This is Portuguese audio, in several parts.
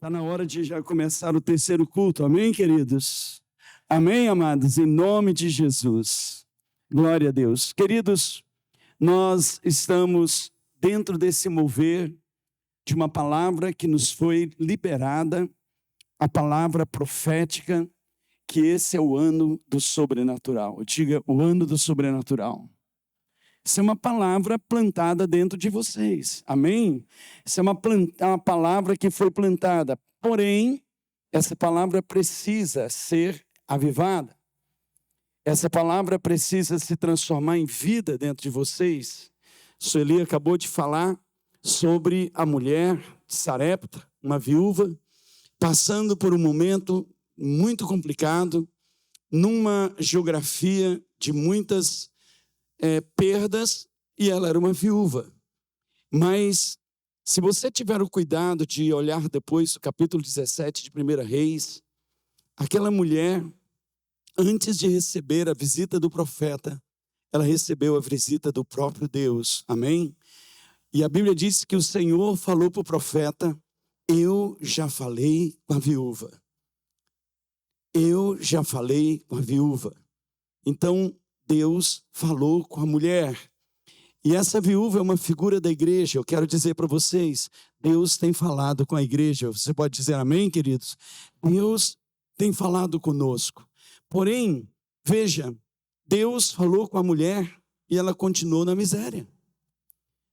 Está na hora de já começar o terceiro culto, amém, queridos? Amém, amados, em nome de Jesus. Glória a Deus. Queridos, nós estamos dentro desse mover de uma palavra que nos foi liberada, a palavra profética, que esse é o ano do sobrenatural. Diga, o ano do sobrenatural. Isso é uma palavra plantada dentro de vocês, amém? Isso é uma palavra que foi plantada, porém, essa palavra precisa ser avivada. Essa palavra precisa se transformar em vida dentro de vocês. Sueli acabou de falar sobre a mulher de Sarepta, uma viúva, passando por um momento muito complicado, numa geografia de muitas perdas, e ela era uma viúva. Mas, se você tiver o cuidado de olhar depois o capítulo 17 de 1 Reis, aquela mulher, antes de receber a visita do profeta, ela recebeu a visita do próprio Deus, amém? E a Bíblia diz que o Senhor falou para o profeta: eu já falei com a viúva. Eu já falei com a viúva. Então, Deus falou com a mulher. E essa viúva é uma figura da igreja. Eu quero dizer para vocês, Deus tem falado com a igreja. Você pode dizer amém, queridos? Deus tem falado conosco. Porém, veja, Deus falou com a mulher e ela continuou na miséria.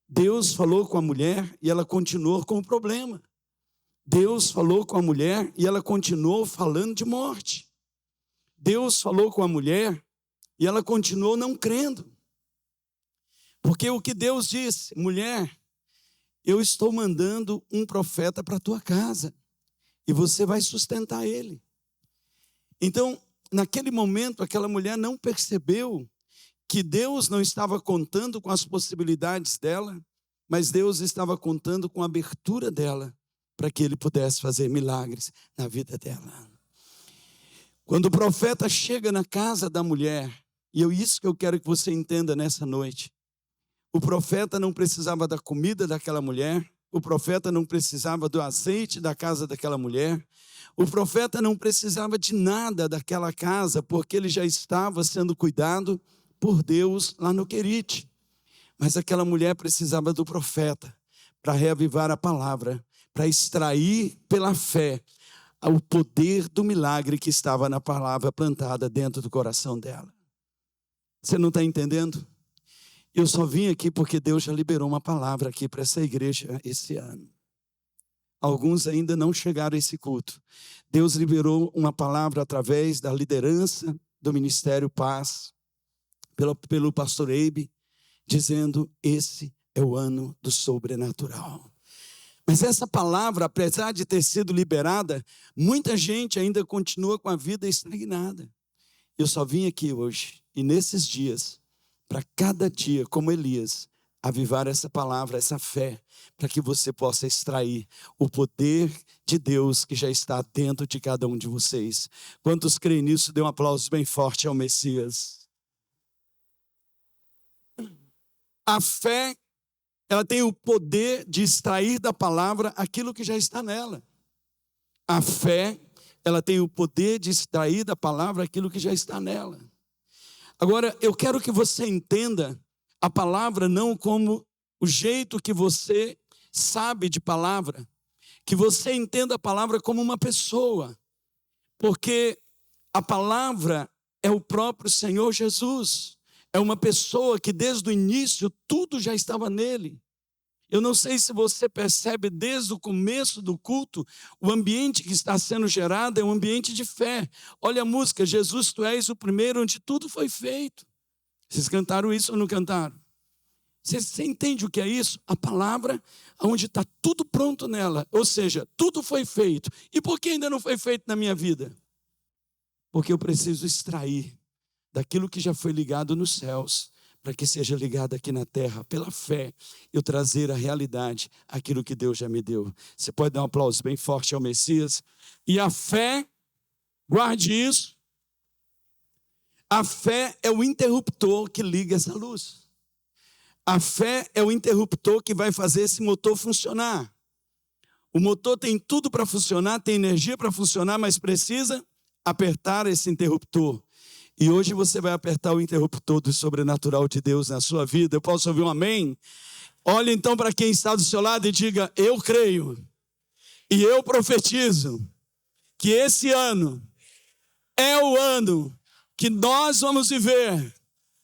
Deus falou com a mulher e ela continuou com o problema. Deus falou com a mulher e ela continuou falando de morte. Deus falou com a mulher e ela continuou não crendo. Porque o que Deus disse: mulher, eu estou mandando um profeta para a tua casa e você vai sustentar ele. Então, naquele momento, aquela mulher não percebeu que Deus não estava contando com as possibilidades dela, mas Deus estava contando com a abertura dela para que ele pudesse fazer milagres na vida dela. Quando o profeta chega na casa da mulher, e é isso que eu quero que você entenda nessa noite, o profeta não precisava da comida daquela mulher, o profeta não precisava do azeite da casa daquela mulher, o profeta não precisava de nada daquela casa, porque ele já estava sendo cuidado por Deus lá no Querite. Mas aquela mulher precisava do profeta para reavivar a palavra, para extrair pela fé o poder do milagre que estava na palavra plantada dentro do coração dela. Você não está entendendo? Eu só vim aqui porque Deus já liberou uma palavra aqui para essa igreja esse ano. Alguns ainda não chegaram a esse culto. Deus liberou uma palavra através da liderança do Ministério Paz, pelo pastor Eibe, dizendo: esse é o ano do sobrenatural. Mas essa palavra, apesar de ter sido liberada, muita gente ainda continua com a vida estagnada. Eu só vim aqui hoje, e nesses dias, para cada dia, como Elias, avivar essa palavra, essa fé, para que você possa extrair o poder de Deus que já está dentro de cada um de vocês. Quantos creem nisso? Dê um aplauso bem forte ao Messias. A fé, ela tem o poder de extrair da palavra aquilo que já está nela. A fé, ela tem o poder de extrair da palavra aquilo que já está nela. Agora, eu quero que você entenda a palavra não como o jeito que você sabe de palavra, que você entenda a palavra como uma pessoa, porque a palavra é o próprio Senhor Jesus, é uma pessoa que desde o início tudo já estava nele. Eu não sei se você percebe desde o começo do culto, o ambiente que está sendo gerado é um ambiente de fé. Olha a música, Jesus, tu és o primeiro onde tudo foi feito. Vocês cantaram isso ou não cantaram? Você entende o que é isso? A palavra onde está tudo pronto nela, ou seja, tudo foi feito. E por que ainda não foi feito na minha vida? Porque eu preciso extrair daquilo que já foi ligado nos céus, para que seja ligado aqui na terra, pela fé, eu trazer à realidade aquilo que Deus já me deu. Você pode dar um aplauso bem forte ao Messias? E a fé, guarde isso, a fé é o interruptor que liga essa luz. A fé é o interruptor que vai fazer esse motor funcionar. O motor tem tudo para funcionar, tem energia para funcionar, mas precisa apertar esse interruptor. E hoje você vai apertar o interruptor do sobrenatural de Deus na sua vida. Eu posso ouvir um amém? Olhe então para quem está do seu lado e diga: eu creio e eu profetizo que esse ano é o ano que nós vamos viver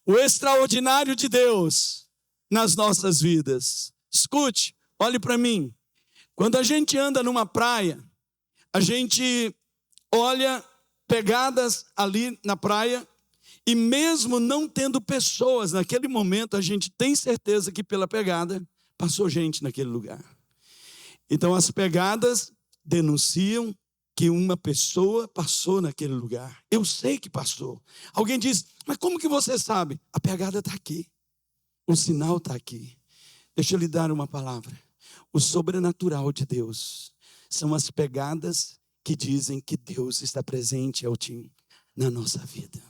o extraordinário de Deus nas nossas vidas. Escute, olhe para mim. Quando a gente anda numa praia, a gente olha pegadas ali na praia, e mesmo não tendo pessoas naquele momento, a gente tem certeza que pela pegada passou gente naquele lugar. Então as pegadas denunciam que uma pessoa passou naquele lugar. Eu sei que passou. Alguém diz: mas como que você sabe? A pegada está aqui. O sinal está aqui. Deixa eu lhe dar uma palavra. O sobrenatural de Deus são as pegadas que dizem que Deus está presente, Eltim, na nossa vida.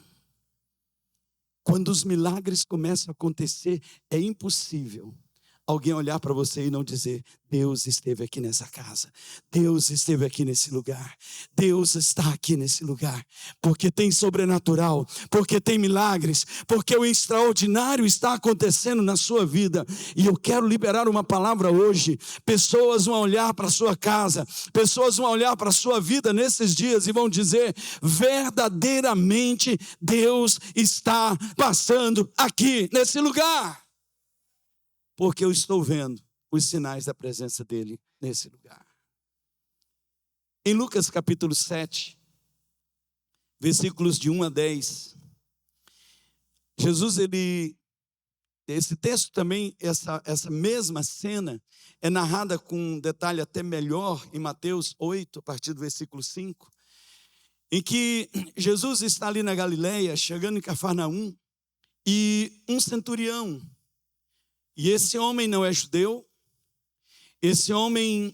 Quando os milagres começam a acontecer, é impossível alguém olhar para você e não dizer: Deus esteve aqui nessa casa, Deus esteve aqui nesse lugar, Deus está aqui nesse lugar, porque tem sobrenatural, porque tem milagres, porque o extraordinário está acontecendo na sua vida. E eu quero liberar uma palavra hoje. Pessoas vão olhar para a sua casa, pessoas vão olhar para a sua vida nesses dias e vão dizer: verdadeiramente Deus está passando aqui nesse lugar. Porque eu estou vendo os sinais da presença dele nesse lugar. Em Lucas capítulo 7, versículos de 1 a 10, Jesus, esse texto também, essa mesma cena, é narrada com um detalhe até melhor em Mateus 8, a partir do versículo 5, em que Jesus está ali na Galileia, chegando em Cafarnaum, e um centurião, e esse homem não é judeu, esse homem,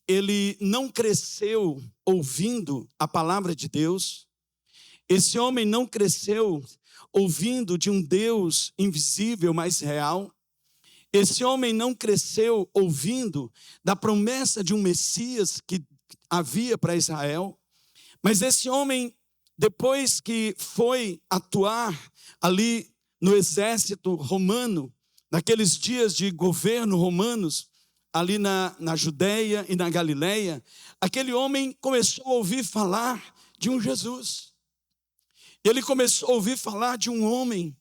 ele não cresceu ouvindo a palavra de Deus, esse homem não cresceu ouvindo de um Deus invisível, mas real, esse homem não cresceu ouvindo da promessa de um Messias que havia para Israel, mas esse homem, depois que foi atuar ali no exército romano, naqueles dias de governo romanos, ali na Judeia e na Galileia, aquele homem começou a ouvir falar de um Jesus. Ele começou a ouvir falar de um homem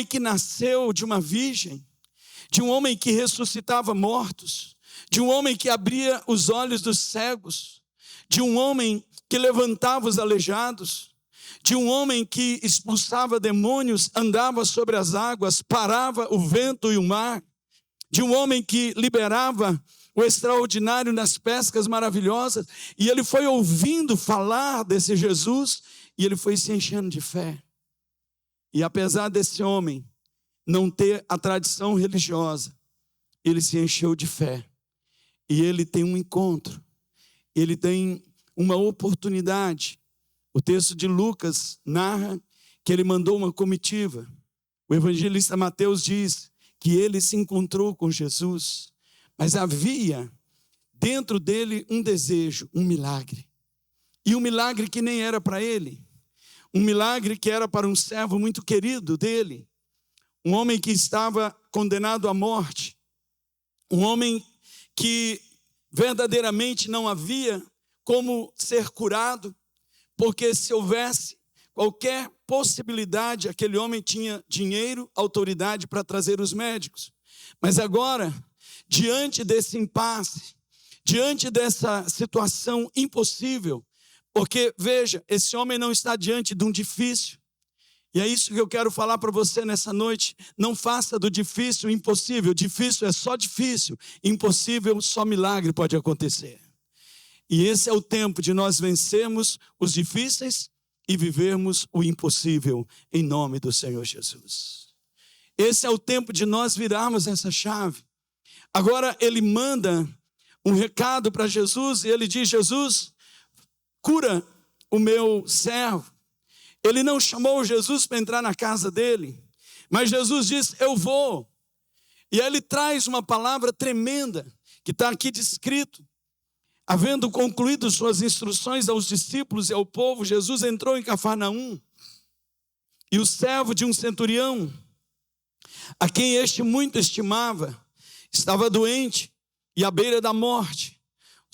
que nasceu de uma virgem, de um homem que ressuscitava mortos, de um homem que abria os olhos dos cegos, de um homem que levantava os aleijados, de um homem que expulsava demônios, andava sobre as águas, parava o vento e o mar, de um homem que liberava o extraordinário nas pescas maravilhosas. E ele foi ouvindo falar desse Jesus e ele foi se enchendo de fé. E apesar desse homem não ter a tradição religiosa, ele se encheu de fé. E ele tem um encontro, ele tem uma oportunidade. O texto de Lucas narra que ele mandou uma comitiva. O evangelista Mateus diz que ele se encontrou com Jesus, mas havia dentro dele um desejo, um milagre. E um milagre que nem era para ele. Um milagre que era para um servo muito querido dele. Um homem que estava condenado à morte. Um homem que verdadeiramente não havia como ser curado, porque se houvesse qualquer possibilidade, aquele homem tinha dinheiro, autoridade para trazer os médicos. Mas agora, diante desse impasse, diante dessa situação impossível, porque, veja, esse homem não está diante de um difícil. E é isso que eu quero falar para você nessa noite. Não faça do difícil impossível. Difícil é só difícil. Impossível, só milagre pode acontecer. E esse é o tempo de nós vencermos os difíceis e vivermos o impossível em nome do Senhor Jesus. Esse é o tempo de nós virarmos essa chave. Agora ele manda um recado para Jesus e ele diz: Jesus, cura o meu servo. Ele não chamou Jesus para entrar na casa dele, mas Jesus diz: eu vou. E aí ele traz uma palavra tremenda, que está aqui descrito. Havendo concluído suas instruções aos discípulos e ao povo, Jesus entrou em Cafarnaum. E o servo de um centurião, a quem este muito estimava, estava doente e à beira da morte.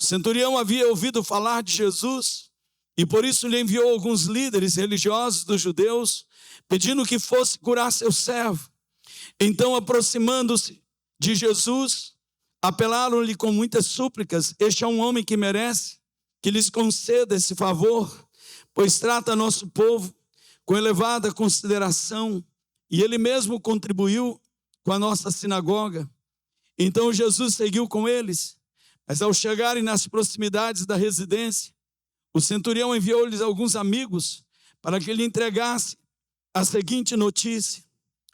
O centurião havia ouvido falar de Jesus e por isso lhe enviou alguns líderes religiosos dos judeus, pedindo que fosse curar seu servo. Então, aproximando-se de Jesus, apelaram-lhe com muitas súplicas: este é um homem que merece que lhes conceda esse favor, pois trata nosso povo com elevada consideração, e ele mesmo contribuiu com a nossa sinagoga. Então Jesus seguiu com eles, mas ao chegarem nas proximidades da residência, o centurião enviou-lhes alguns amigos para que lhe entregasse a seguinte notícia: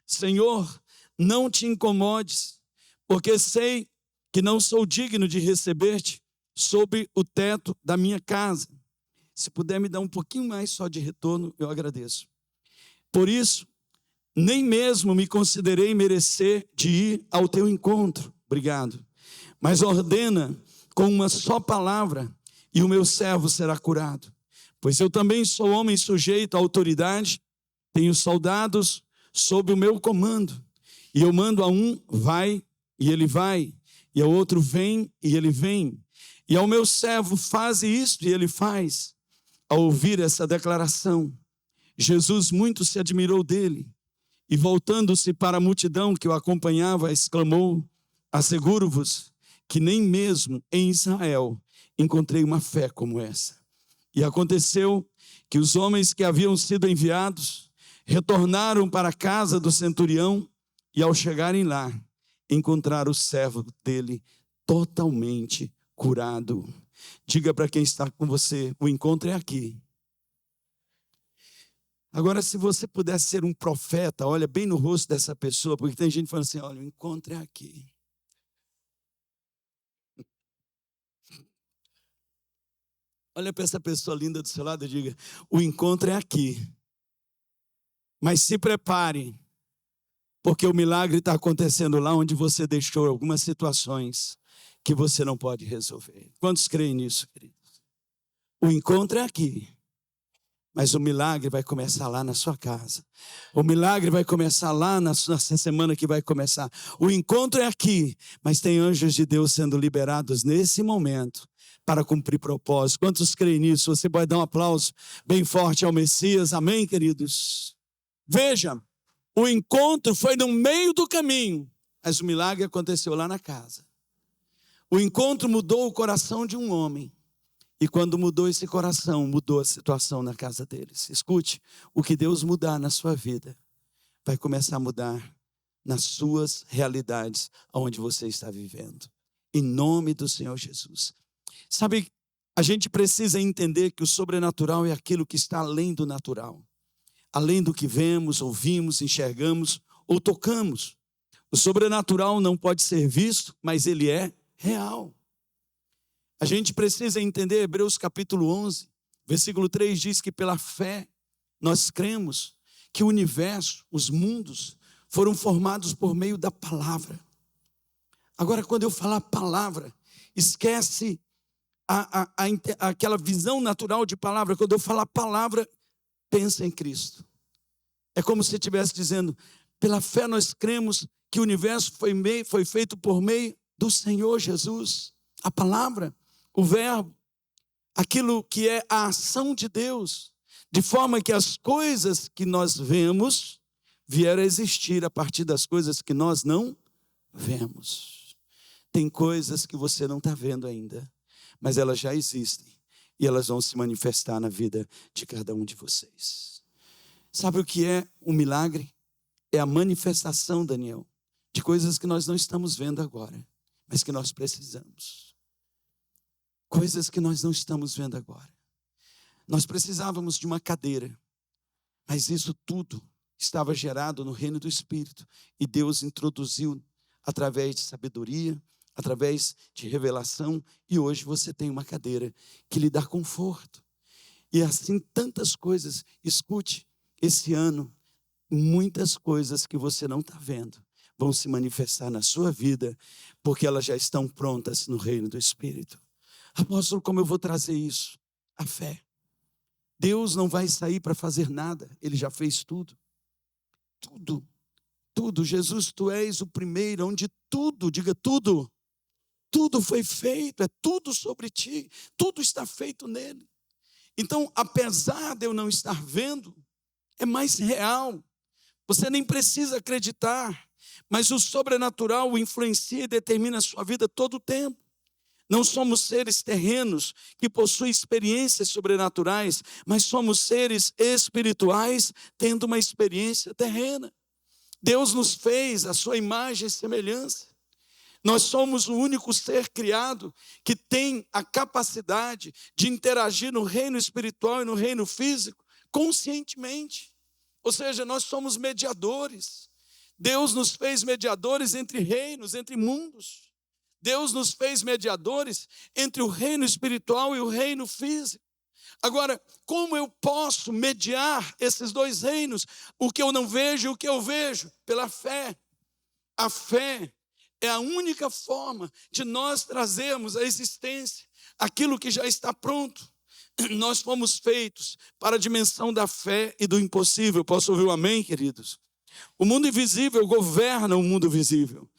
Senhor, não te incomodes, porque sei que não sou digno de receber-te sob o teto da minha casa. Se puder me dar um pouquinho mais só de retorno, eu agradeço. Por isso, nem mesmo me considerei merecer de ir ao teu encontro. Obrigado. Mas ordena com uma só palavra e o meu servo será curado. Pois eu também sou homem sujeito à autoridade, tenho soldados sob o meu comando. E eu mando a um, vai, e ele vai. E ao outro, vem, e ele vem. E ao meu servo, faze isto, e ele faz. Ao ouvir essa declaração, Jesus muito se admirou dele. E voltando-se para a multidão que o acompanhava, exclamou: asseguro-vos que nem mesmo em Israel encontrei uma fé como essa. E aconteceu que os homens que haviam sido enviados retornaram para a casa do centurião e ao chegarem lá, encontraram o servo dele totalmente curado. Diga para quem está com você: o encontro é aqui. Agora, se você pudesse ser um profeta, olha bem no rosto dessa pessoa, porque tem gente falando assim: olha, o encontro é aqui. Olha para essa pessoa linda do seu lado e diga: o encontro é aqui. Mas se prepare, porque o milagre está acontecendo lá onde você deixou algumas situações que você não pode resolver. Quantos creem nisso, queridos? O encontro é aqui. Mas o milagre vai começar lá na sua casa. O milagre vai começar lá nessa semana que vai começar. O encontro é aqui, mas tem anjos de Deus sendo liberados nesse momento para cumprir propósito. Quantos creem nisso? Você pode dar um aplauso bem forte ao Messias. Amém, queridos? Veja, o encontro foi no meio do caminho, mas o milagre aconteceu lá na casa. O encontro mudou o coração de um homem. E quando mudou esse coração, mudou a situação na casa deles. Escute, o que Deus mudar na sua vida, vai começar a mudar nas suas realidades, onde você está vivendo. Em nome do Senhor Jesus. Sabe, a gente precisa entender que o sobrenatural é aquilo que está além do natural. Além do que vemos, ouvimos, enxergamos ou tocamos. O sobrenatural não pode ser visto, mas ele é real. A gente precisa entender, Hebreus capítulo 11, versículo 3 diz que pela fé nós cremos que o universo, os mundos, foram formados por meio da palavra. Agora, quando eu falar palavra, esquece aquela visão natural de palavra. Quando eu falar palavra, pensa em Cristo. É como se estivesse dizendo: pela fé nós cremos que o universo foi feito por meio do Senhor Jesus. A palavra, o verbo, aquilo que é a ação de Deus, de forma que as coisas que nós vemos vieram a existir a partir das coisas que nós não vemos. Tem coisas que você não está vendo ainda, mas elas já existem e elas vão se manifestar na vida de cada um de vocês. Sabe o que é um milagre? É a manifestação, Daniel, de coisas que nós não estamos vendo agora, mas que nós precisamos. Coisas que nós não estamos vendo agora. Nós precisávamos de uma cadeira, mas isso tudo estava gerado no reino do Espírito. E Deus introduziu através de sabedoria, através de revelação. E hoje você tem uma cadeira que lhe dá conforto. E assim tantas coisas. Escute, esse ano, muitas coisas que você não está vendo vão se manifestar na sua vida, porque elas já estão prontas no reino do Espírito. Apóstolo, como eu vou trazer isso? A fé. Deus não vai sair para fazer nada, Ele já fez tudo. Tudo. Jesus, Tu és o primeiro, onde tudo, diga tudo. Tudo foi feito, é tudo sobre Ti. Tudo está feito nele. Então, apesar de eu não estar vendo, é mais real. Você nem precisa acreditar, mas o sobrenatural o influencia e determina a sua vida todo o tempo. Não somos seres terrenos que possuem experiências sobrenaturais, mas somos seres espirituais tendo uma experiência terrena. Deus nos fez a sua imagem e semelhança. Nós somos o único ser criado que tem a capacidade de interagir no reino espiritual e no reino físico conscientemente. Ou seja, nós somos mediadores. Deus nos fez mediadores entre reinos, entre mundos. Deus nos fez mediadores entre o reino espiritual e o reino físico. Agora, como eu posso mediar esses dois reinos? O que eu não vejo e o que eu vejo? Pela fé. A fé é a única forma de nós trazermos à existência aquilo que já está pronto. Nós fomos feitos para a dimensão da fé e do impossível. Posso ouvir um amém, queridos? O mundo invisível governa o mundo visível.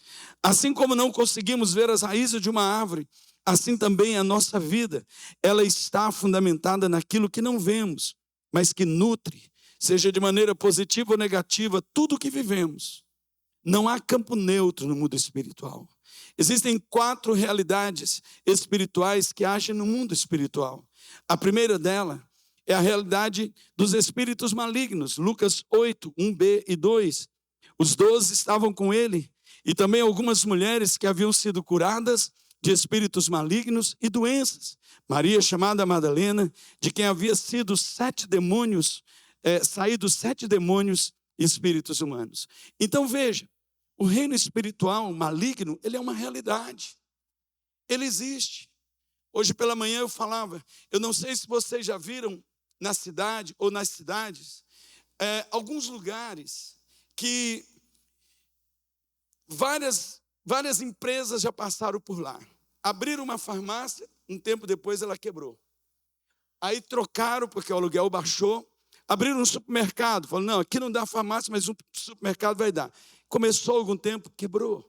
Assim como não conseguimos ver as raízes de uma árvore, assim também a nossa vida, ela está fundamentada naquilo que não vemos, mas que nutre, seja de maneira positiva ou negativa, tudo o que vivemos. Não há campo neutro no mundo espiritual. Existem 4 realidades espirituais que agem no mundo espiritual. A primeira dela é a realidade dos espíritos malignos. Lucas 8, 1b e 2. Os 12 estavam com ele e também algumas mulheres que haviam sido curadas de espíritos malignos e doenças. Maria, chamada Madalena, de quem havia sido 7 demônios, saídos 7 demônios e espíritos humanos. Então veja, o reino espiritual maligno, ele é uma realidade. Ele existe. Hoje pela manhã eu falava, eu não sei se vocês já viram na cidade ou nas cidades, alguns lugares que várias empresas já passaram por lá. Abriram uma farmácia, um tempo depois ela quebrou. Aí trocaram porque o aluguel baixou. Abriram um supermercado, falaram, não, aqui não dá farmácia, mas um supermercado vai dar. Começou algum tempo, quebrou.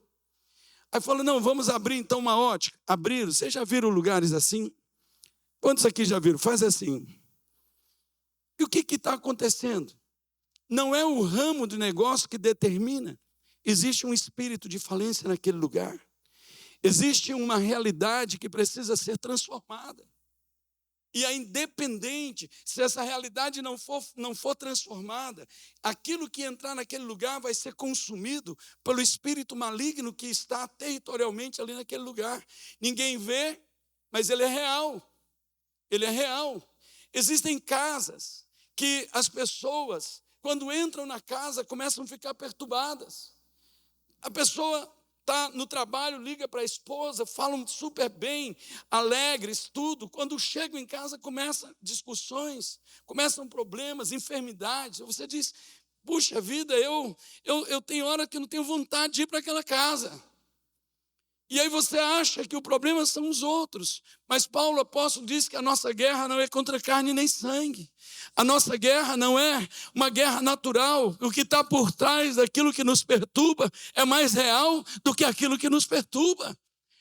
Aí falou, não, vamos abrir então uma ótica. Abriram, vocês já viram lugares assim? Quantos aqui já viram? Faz assim. E o que está acontecendo? Não é o ramo do negócio que determina. Existe um espírito de falência naquele lugar. Existe uma realidade que precisa ser transformada. E é independente, se essa realidade não for transformada, aquilo que entrar naquele lugar vai ser consumido pelo espírito maligno que está territorialmente ali naquele lugar. Ninguém vê, mas ele é real. Ele é real. Existem casas que as pessoas, quando entram na casa, começam a ficar perturbadas. A pessoa está no trabalho, liga para a esposa, falam super bem, alegres, tudo. Quando chegam em casa, começam discussões, começam problemas, enfermidades. Você diz, puxa vida, eu tenho hora que não tenho vontade de ir para aquela casa. E aí você acha que o problema são os outros. Mas Paulo, apóstolo, diz que a nossa guerra não é contra carne nem sangue. A nossa guerra não é uma guerra natural. O que está por trás daquilo que nos perturba é mais real do que aquilo que nos perturba.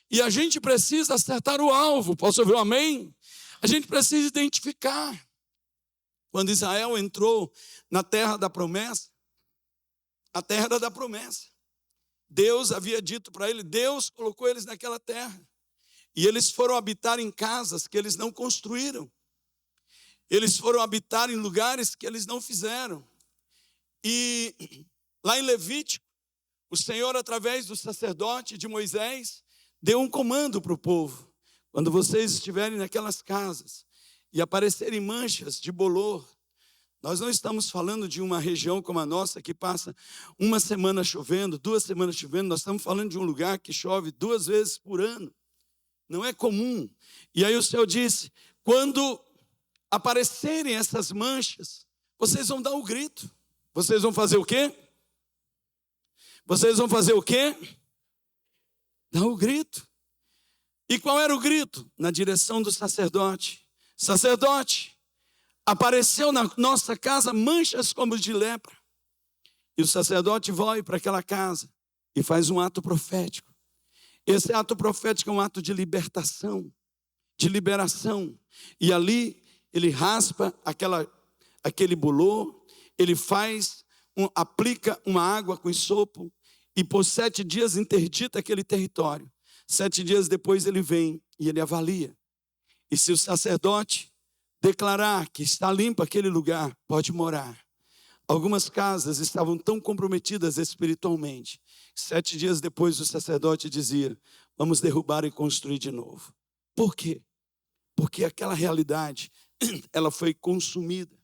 E a gente precisa acertar o alvo. Posso ouvir um amém? A gente precisa identificar. Quando Israel entrou na terra da promessa, a terra era da promessa. Deus havia dito para ele, Deus colocou eles naquela terra. E eles foram habitar em casas que eles não construíram. Eles foram habitar em lugares que eles não fizeram. E lá em Levítico, o Senhor, através do sacerdote de Moisés, deu um comando para o povo. Quando vocês estiverem naquelas casas e aparecerem manchas de bolor, nós não estamos falando de uma região como a nossa que passa uma semana chovendo, 2 semanas chovendo. Nós estamos falando de um lugar que chove 2 vezes por ano. Não é comum. E aí o Senhor disse, quando aparecerem essas manchas, vocês vão dar o grito. Vocês vão fazer o quê? vocês vão fazer o quê? Dá o grito. E qual era o grito? Na direção do sacerdote. Sacerdote, apareceu na nossa casa manchas como de lepra. E o sacerdote vai para aquela casa e faz um ato profético. Esse ato profético é um ato de libertação, de liberação. E ali ele raspa aquele bolor, ele aplica uma água com sopo e por 7 dias interdita aquele território. 7 dias depois ele vem e ele avalia. E se o sacerdote declarar que está limpo aquele lugar, pode morar. Algumas casas estavam tão comprometidas espiritualmente. 7 dias depois o sacerdote dizia, vamos derrubar e construir de novo. Por quê? Porque aquela realidade, ela foi consumida.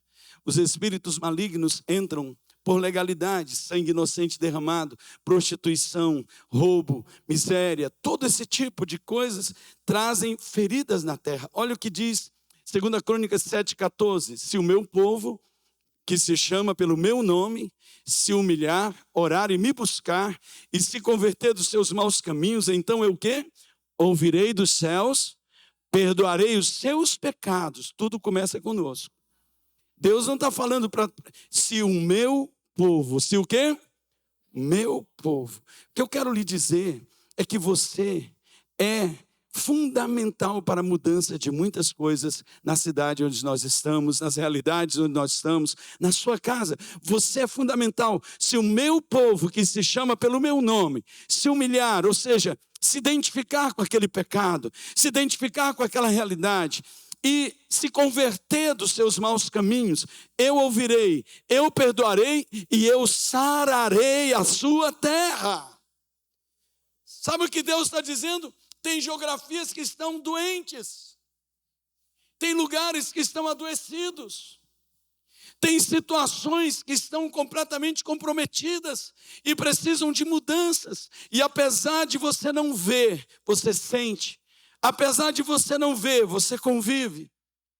Os espíritos malignos entram por legalidade, sangue inocente derramado, prostituição, roubo, miséria, todo esse tipo de coisas trazem feridas na terra. Olha o que diz 2 Crônicas 7,14, se o meu povo, que se chama pelo meu nome, se humilhar, orar e me buscar, e se converter dos seus maus caminhos, então eu o quê? Ouvirei dos céus, perdoarei os seus pecados. Tudo começa conosco. Deus não está falando para se o meu povo, se o quê? Meu povo. O que eu quero lhe dizer é que você é fundamental para a mudança de muitas coisas na cidade onde nós estamos, nas realidades onde nós estamos, na sua casa. Você é fundamental. Se o meu povo, que se chama pelo meu nome, se humilhar, ou seja, se identificar com aquele pecado, se identificar com aquela realidade e se converter dos seus maus caminhos, eu ouvirei, eu perdoarei e eu sararei a sua terra. Sabe o que Deus está dizendo? Tem geografias que estão doentes. Tem lugares que estão adoecidos. Tem situações que estão completamente comprometidas e precisam de mudanças. E apesar de você não ver, você sente. Apesar de você não ver, você convive.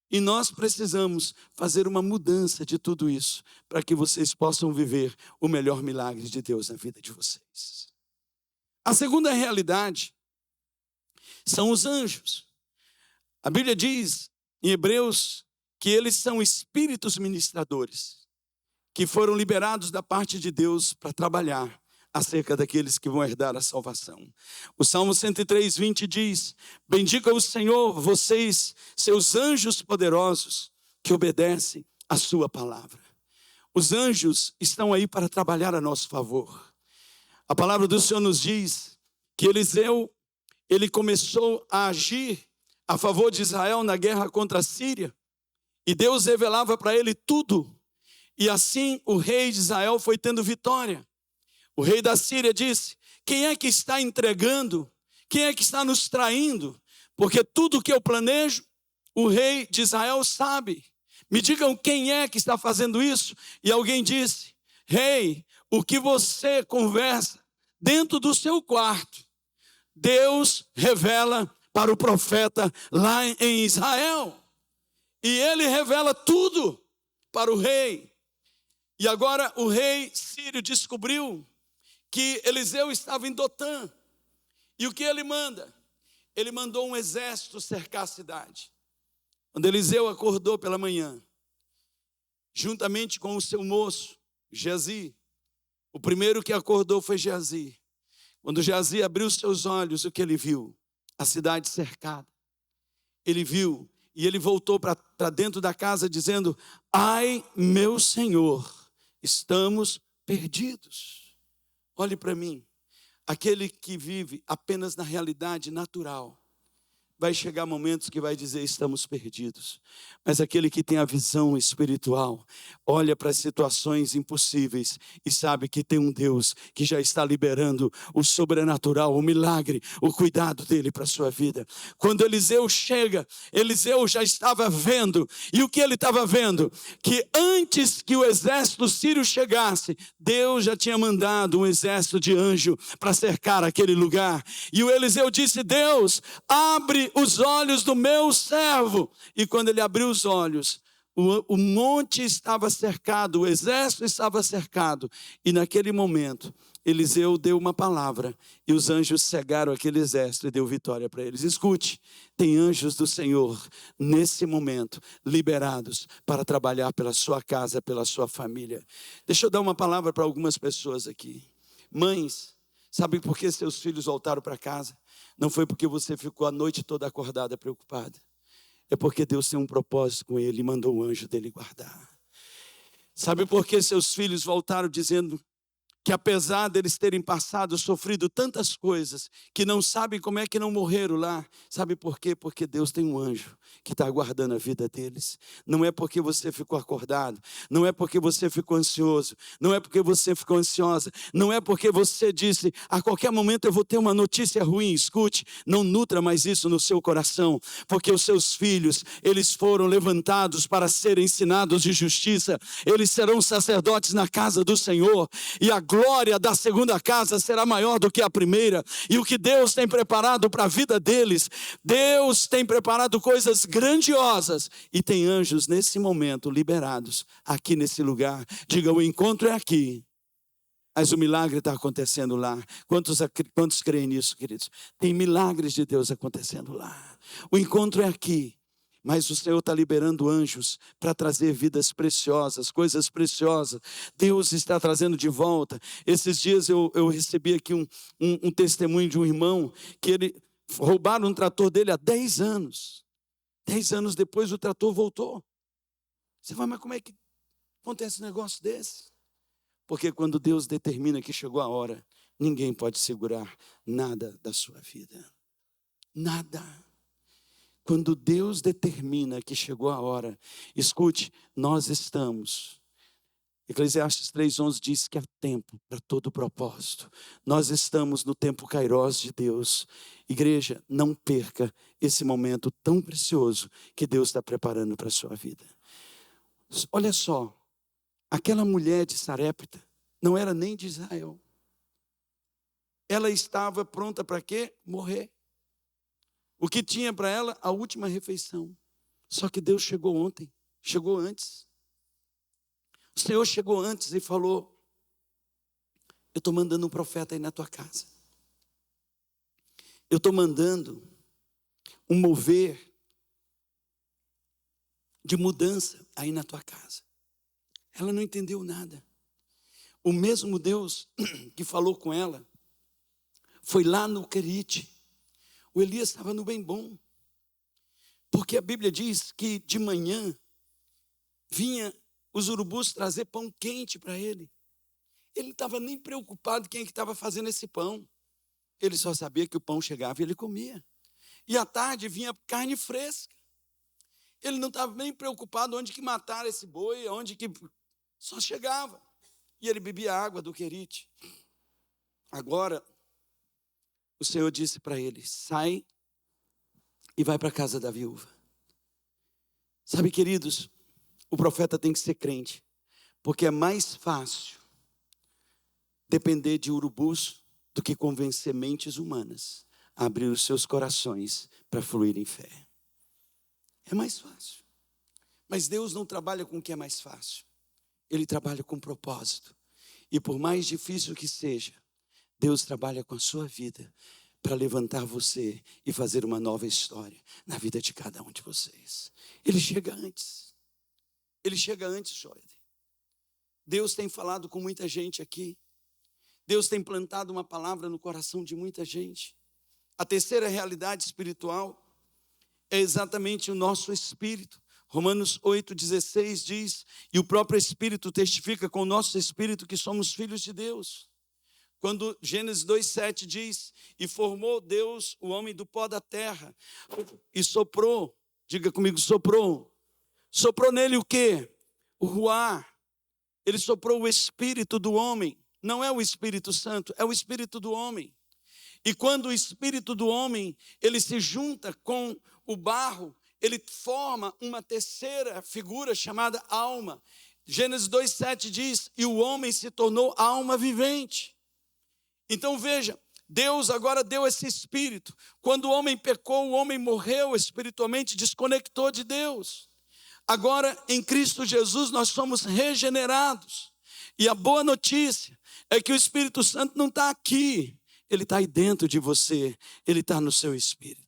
E nós precisamos fazer uma mudança de tudo isso para que vocês possam viver o melhor milagre de Deus na vida de vocês. A segunda realidade são os anjos. A Bíblia diz em Hebreus que eles são espíritos ministradores que foram liberados da parte de Deus para trabalhar acerca daqueles que vão herdar a salvação. O Salmo 103:20 diz, bendiga o Senhor, vocês, seus anjos poderosos, que obedecem a sua palavra. Os anjos estão aí para trabalhar a nosso favor. A palavra do Senhor nos diz que Eliseu, ele começou a agir a favor de Israel na guerra contra a Síria, e Deus revelava para ele tudo, e assim o rei de Israel foi tendo vitória. O rei da Síria disse, quem é que está entregando? Quem é que está nos traindo? Porque tudo que eu planejo, o rei de Israel sabe. Me digam quem é que está fazendo isso? E alguém disse, rei, o que você conversa dentro do seu quarto, Deus revela para o profeta lá em Israel. E ele revela tudo para o rei. E agora o rei sírio descobriu que Eliseu estava em Dotã. E o que ele manda? Ele mandou um exército cercar a cidade. Quando Eliseu acordou pela manhã, juntamente com o seu moço, Geazi, o primeiro que acordou foi Geazi. Quando Geazi abriu seus olhos, o que ele viu? A cidade cercada. Ele viu e ele voltou para dentro da casa dizendo, ai meu Senhor, estamos perdidos. Olhe para mim, aquele que vive apenas na realidade natural, vai chegar momentos que vai dizer, estamos perdidos. Mas aquele que tem a visão espiritual, olha para as situações impossíveis e sabe que tem um Deus que já está liberando o sobrenatural, o milagre, o cuidado dele para a sua vida. Quando Eliseu chega, Eliseu já estava vendo. E o que ele estava vendo? Que antes que o exército sírio chegasse, Deus já tinha mandado um exército de anjo para cercar aquele lugar. E o Eliseu disse, Deus, abre os olhos do meu servo. E quando ele abriu os olhos, o monte estava cercado, o exército estava cercado. E naquele momento, Eliseu deu uma palavra e os anjos cegaram aquele exército e deu vitória para eles. Escute, tem anjos do Senhor nesse momento liberados para trabalhar pela sua casa, pela sua família. Deixa eu dar uma palavra para algumas pessoas aqui. Mães, sabe por que seus filhos voltaram para casa? Não foi porque você ficou a noite toda acordada preocupada. É porque Deus tem um propósito com ele e mandou o anjo dele guardar. Sabe por que seus filhos voltaram dizendo que apesar deles terem passado, sofrido tantas coisas, que não sabem como é que não morreram lá? Sabe por quê? Porque Deus tem um anjo que está guardando a vida deles. Não é porque você ficou acordado, não é porque você ficou ansioso, não é porque você ficou ansiosa, não é porque você disse, a qualquer momento eu vou ter uma notícia ruim. Escute, não nutra mais isso no seu coração, porque os seus filhos, eles foram levantados para serem ensinados de justiça, eles serão sacerdotes na casa do Senhor, e a glória da segunda casa será maior do que a primeira. E o que Deus tem preparado para a vida deles, Deus tem preparado coisas grandiosas, e tem anjos nesse momento liberados aqui nesse lugar. Diga, o encontro é aqui, mas o milagre está acontecendo lá. Quantos creem nisso, queridos? Tem milagres de Deus acontecendo lá. O encontro é aqui, mas o Senhor está liberando anjos para trazer vidas preciosas, coisas preciosas. Deus está trazendo de volta. Esses dias eu recebi aqui um testemunho de um irmão, que ele roubaram um trator dele há 10 anos. 10 anos depois o trator voltou. Você vai, mas como é que acontece um negócio desse? Porque quando Deus determina que chegou a hora, ninguém pode segurar nada da sua vida. Nada. Quando Deus determina que chegou a hora, escute, nós estamos. Eclesiastes 3:11 diz que há tempo para todo propósito. Nós estamos no tempo Kairos de Deus. Igreja, não perca esse momento tão precioso que Deus está preparando para a sua vida. Olha só, aquela mulher de Sarepta não era nem de Israel. Ela estava pronta para quê? Morrer. O que tinha para ela? A última refeição. Só que Deus chegou ontem, chegou antes. O Senhor chegou antes e falou, eu estou mandando um profeta aí na tua casa. Eu estou mandando um mover de mudança aí na tua casa. Ela não entendeu nada. O mesmo Deus que falou com ela foi lá no Querite. O Elias estava no bem bom, porque a Bíblia diz que de manhã vinha os urubus trazer pão quente para ele. Ele não estava nem preocupado quem é que estava fazendo esse pão. Ele só sabia que o pão chegava e ele comia. E à tarde vinha carne fresca. Ele não estava nem preocupado onde que mataram esse boi, onde que só chegava. E ele bebia água do Querite. Agora, o Senhor disse para ele, sai e vai para a casa da viúva. Sabe, queridos, o profeta tem que ser crente, porque é mais fácil depender de urubus do que convencer mentes humanas a abrir os seus corações para fluir em fé. É mais fácil. Mas Deus não trabalha com o que é mais fácil. Ele trabalha com propósito. E por mais difícil que seja, Deus trabalha com a sua vida para levantar você e fazer uma nova história na vida de cada um de vocês. Ele chega antes. Ele chega antes, Joel. Deus tem falado com muita gente aqui. Deus tem plantado uma palavra no coração de muita gente. A terceira realidade espiritual é exatamente o nosso espírito. Romanos 8,16 diz, e o próprio Espírito testifica com o nosso espírito que somos filhos de Deus. Quando Gênesis 2,7 diz, e formou Deus o homem do pó da terra, e soprou, diga comigo, soprou nele o quê? O ruá. Ele soprou o espírito do homem, não é o Espírito Santo, é o espírito do homem. E quando o espírito do homem, ele se junta com o barro, ele forma uma terceira figura chamada alma. Gênesis 2,7 diz, e o homem se tornou alma vivente. Então veja, Deus agora deu esse espírito. Quando o homem pecou, o homem morreu espiritualmente, desconectou de Deus. Agora, em Cristo Jesus, nós somos regenerados. E a boa notícia é que o Espírito Santo não está aqui. Ele está aí dentro de você. Ele está no seu espírito.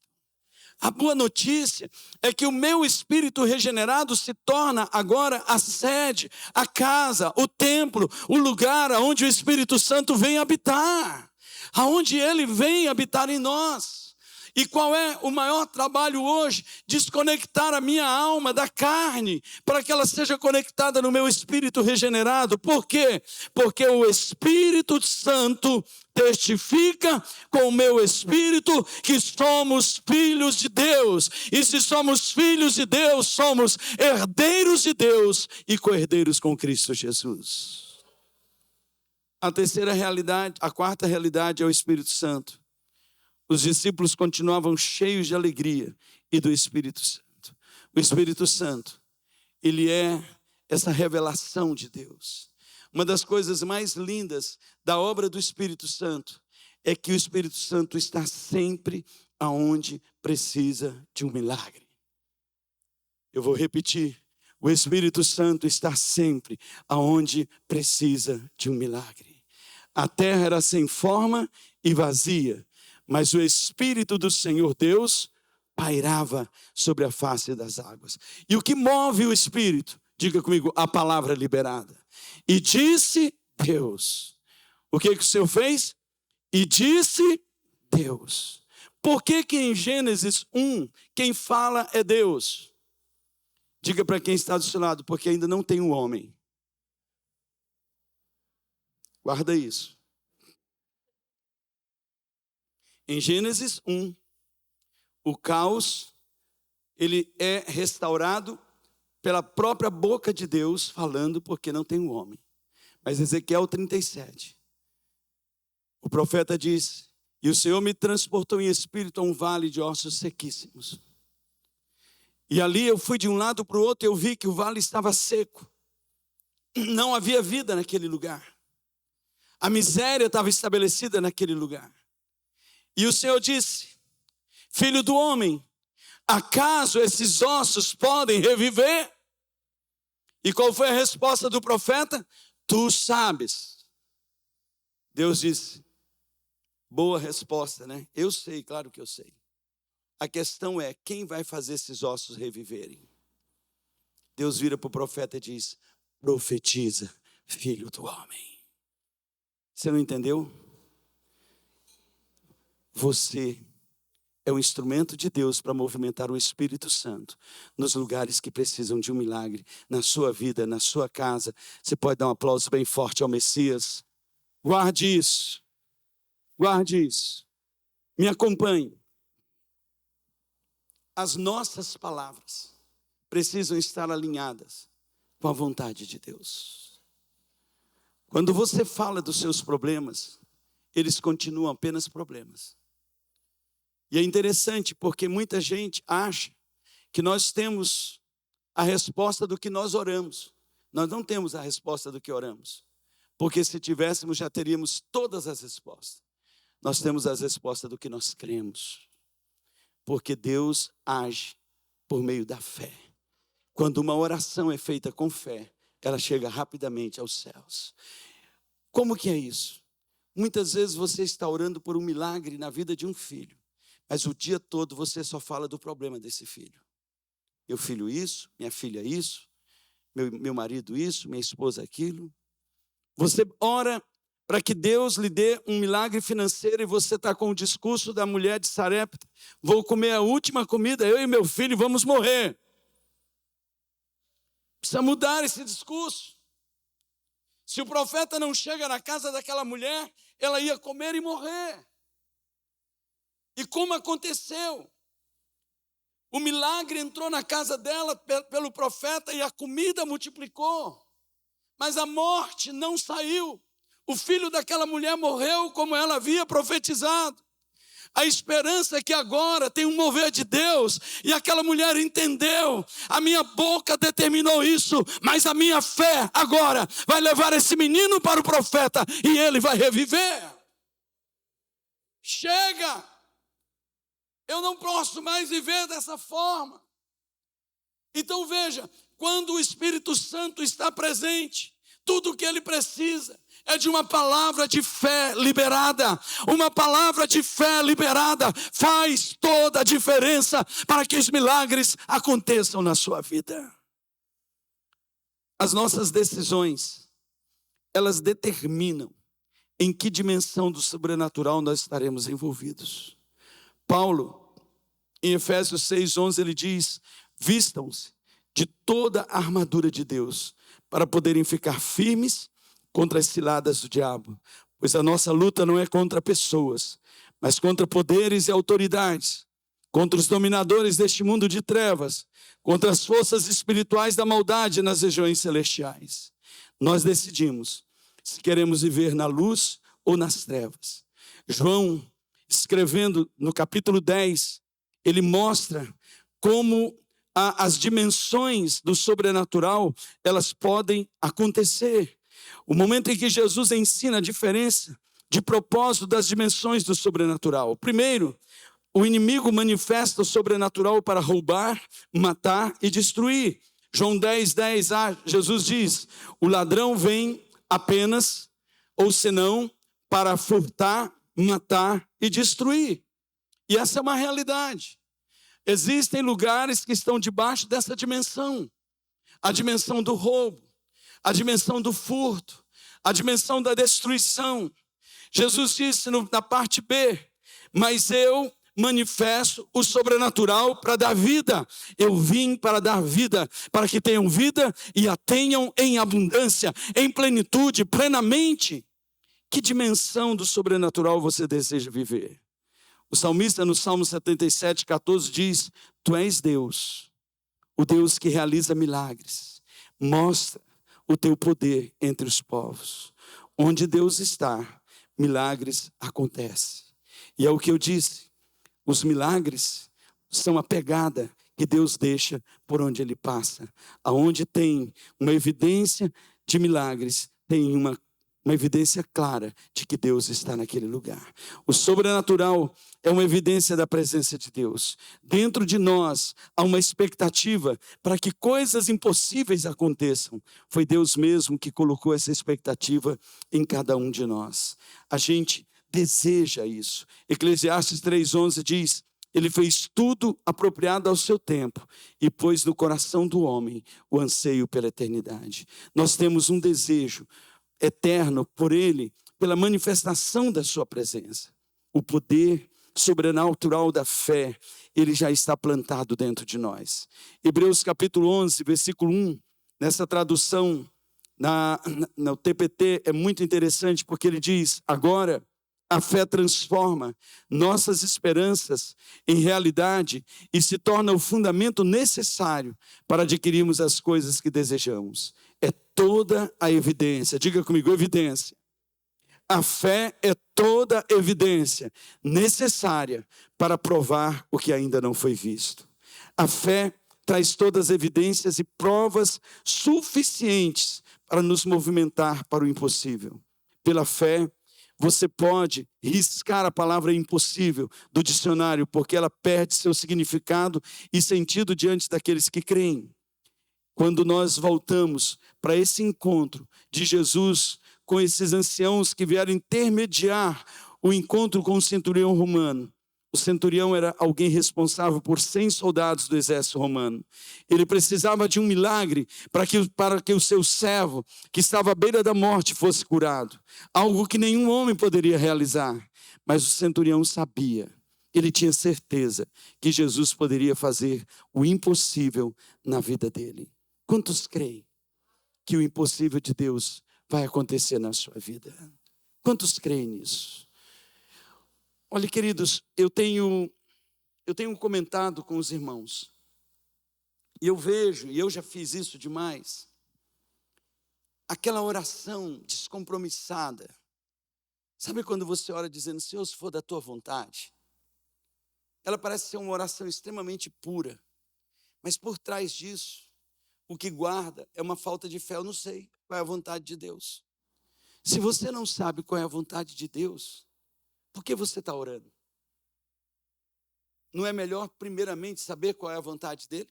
A boa notícia é que o meu espírito regenerado se torna agora a sede, a casa, o templo, o lugar onde o Espírito Santo vem habitar. Aonde ele vem habitar em nós. E qual é o maior trabalho hoje? Desconectar a minha alma da carne, para que ela seja conectada no meu espírito regenerado. Por quê? Porque o Espírito Santo testifica com o meu espírito que somos filhos de Deus. E se somos filhos de Deus, somos herdeiros de Deus e co-herdeiros com Cristo Jesus. A terceira realidade, a quarta realidade é o Espírito Santo. Os discípulos continuavam cheios de alegria e do Espírito Santo. O Espírito Santo, ele é essa revelação de Deus. Uma das coisas mais lindas da obra do Espírito Santo é que o Espírito Santo está sempre aonde precisa de um milagre. Eu vou repetir. O Espírito Santo está sempre aonde precisa de um milagre. A terra era sem forma e vazia, mas o Espírito do Senhor Deus pairava sobre a face das águas. E o que move o Espírito? Diga comigo, a palavra liberada. E disse Deus. O que o Senhor fez? E disse Deus. Por que em Gênesis 1, quem fala é Deus? Diga para quem está do seu lado, porque ainda não tem um homem. Guarda isso. Em Gênesis 1, o caos, ele é restaurado pela própria boca de Deus, falando porque não tem um homem. Mas Ezequiel 37, o profeta diz, e o Senhor me transportou em espírito a um vale de ossos sequíssimos. E ali eu fui de um lado para o outro e eu vi que o vale estava seco. Não havia vida naquele lugar. A miséria estava estabelecida naquele lugar. E o Senhor disse, filho do homem, acaso esses ossos podem reviver? E qual foi a resposta do profeta? Tu sabes. Deus disse, boa resposta, né? Eu sei, claro que eu sei. A questão é, quem vai fazer esses ossos reviverem? Deus vira para o profeta e diz, profetiza, filho do homem. Você não entendeu? Você é um instrumento de Deus para movimentar o Espírito Santo nos lugares que precisam de um milagre, na sua vida, na sua casa. Você pode dar um aplauso bem forte ao Messias. Guarde isso. Guarde isso. Me acompanhe. As nossas palavras precisam estar alinhadas com a vontade de Deus. Quando você fala dos seus problemas, eles continuam apenas problemas. E é interessante porque muita gente acha que nós temos a resposta do que nós oramos. Nós não temos a resposta do que oramos. Porque se tivéssemos, já teríamos todas as respostas. Nós temos as respostas do que nós cremos. Porque Deus age por meio da fé. Quando uma oração é feita com fé, ela chega rapidamente aos céus. Como que é isso? Muitas vezes você está orando por um milagre na vida de um filho. Mas o dia todo você só fala do problema desse filho. Meu filho isso, minha filha isso, meu marido isso, minha esposa aquilo. Você ora para que Deus lhe dê um milagre financeiro e você está com o discurso da mulher de Sarepta. Vou comer a última comida, eu e meu filho vamos morrer. Precisa mudar esse discurso. Se o profeta não chega na casa daquela mulher, ela ia comer e morrer. E como aconteceu? O milagre entrou na casa dela pelo profeta e a comida multiplicou. Mas a morte não saiu. O filho daquela mulher morreu como ela havia profetizado. A esperança é que agora tem um mover de Deus. E aquela mulher entendeu. A minha boca determinou isso. Mas a minha fé agora vai levar esse menino para o profeta. E ele vai reviver. Chega! Eu não posso mais viver dessa forma. Então veja, quando o Espírito Santo está presente, Tudo o que ele precisa é de uma palavra de fé liberada. Uma palavra de fé liberada faz toda a diferença para que os milagres aconteçam na sua vida. As nossas decisões, elas determinam em que dimensão do sobrenatural nós estaremos envolvidos. Paulo, em Efésios 6:11, ele diz: vistam-se de toda a armadura de Deus, para poderem ficar firmes contra as ciladas do diabo. Pois a nossa luta não é contra pessoas, mas contra poderes e autoridades, contra os dominadores deste mundo de trevas, contra as forças espirituais da maldade nas regiões celestiais. Nós decidimos se queremos viver na luz ou nas trevas. João, escrevendo no capítulo 10, ele mostra como as dimensões do sobrenatural, elas podem acontecer. O momento em que Jesus ensina a diferença de propósito das dimensões do sobrenatural. Primeiro, o inimigo manifesta o sobrenatural para roubar, matar e destruir. João 10:10, Jesus diz: o ladrão vem apenas, ou senão, para furtar, matar e destruir. E essa é uma realidade. Existem lugares que estão debaixo dessa dimensão. A dimensão do roubo, a dimensão do furto, a dimensão da destruição. Jesus disse na parte B: mas eu manifesto o sobrenatural para dar vida. Eu vim para dar vida, para que tenham vida e a tenham em abundância, em plenitude, plenamente. Que dimensão do sobrenatural você deseja viver? O salmista no Salmo 77:14 diz: tu és Deus, o Deus que realiza milagres. Mostra o teu poder entre os povos. Onde Deus está, milagres acontecem. E é o que eu disse, os milagres são a pegada que Deus deixa por onde Ele passa. Aonde tem uma evidência de milagres, tem uma evidência clara de que Deus está naquele lugar. O sobrenatural é uma evidência da presença de Deus. Dentro de nós há uma expectativa para que coisas impossíveis aconteçam. Foi Deus mesmo que colocou essa expectativa em cada um de nós. A gente deseja isso. Eclesiastes 3:11 diz: ele fez tudo apropriado ao seu tempo e pôs no coração do homem o anseio pela eternidade. Nós temos um desejo eterno por Ele, pela manifestação da sua presença. O poder sobrenatural da fé, ele já está plantado dentro de nós. Hebreus capítulo 11, versículo 1, nessa tradução no TPT é muito interessante, porque ele diz: agora a fé transforma nossas esperanças em realidade e se torna o fundamento necessário para adquirirmos as coisas que desejamos. É toda a evidência, diga comigo, evidência. A fé é toda a evidência necessária para provar o que ainda não foi visto. A fé traz todas as evidências e provas suficientes para nos movimentar para o impossível. Pela fé, você pode riscar a palavra impossível do dicionário, porque ela perde seu significado e sentido diante daqueles que creem. Quando nós voltamos para esse encontro de Jesus com esses anciãos que vieram intermediar o encontro com o centurião romano. O centurião era alguém responsável por 100 soldados do exército romano. Ele precisava de um milagre para que o seu servo, que estava à beira da morte, fosse curado. Algo que nenhum homem poderia realizar. Mas o centurião sabia, ele tinha certeza que Jesus poderia fazer o impossível na vida dele. Quantos creem que o impossível de Deus vai acontecer na sua vida? Quantos creem nisso? Olha, queridos, eu tenho comentado com os irmãos, e eu vejo, e eu já fiz isso demais, aquela oração descompromissada. Sabe quando você ora dizendo: Senhor, se for da tua vontade? Ela parece ser uma oração extremamente pura, mas por trás disso, o que guarda é uma falta de fé. Eu não sei qual é a vontade de Deus. Se você não sabe qual é a vontade de Deus, por que você está orando? Não é melhor primeiramente saber qual é a vontade dele?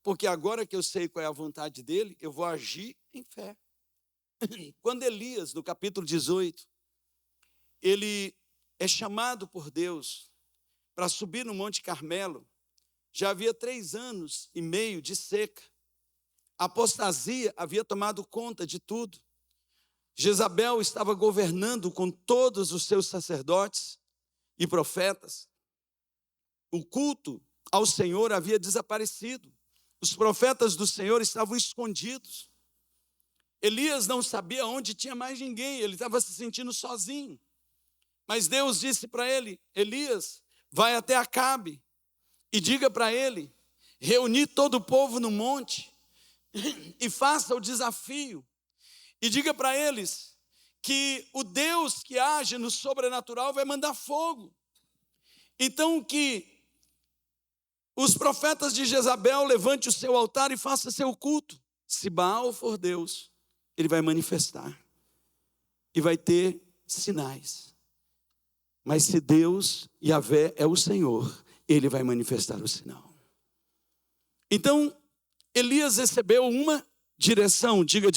Porque agora que eu sei qual é a vontade dele, eu vou agir em fé. Quando Elias, no capítulo 18, ele é chamado por Deus para subir no Monte Carmelo, já havia 3 anos e meio de seca. A apostasia havia tomado conta de tudo. Jezabel estava governando com todos os seus sacerdotes e profetas. O culto ao Senhor havia desaparecido. Os profetas do Senhor estavam escondidos. Elias não sabia onde tinha mais ninguém, ele estava se sentindo sozinho. Mas Deus disse para ele: Elias, vai até Acabe e diga para ele, reunir todo o povo no monte e faça o desafio. E diga para eles que o Deus que age no sobrenatural vai mandar fogo. Então que os profetas de Jezabel levante o seu altar e faça seu culto. Se Baal for Deus, ele vai manifestar e vai ter sinais. Mas se Deus, Yahvé, é o Senhor, ele vai manifestar o sinal. Então, Elias recebeu uma direção, diga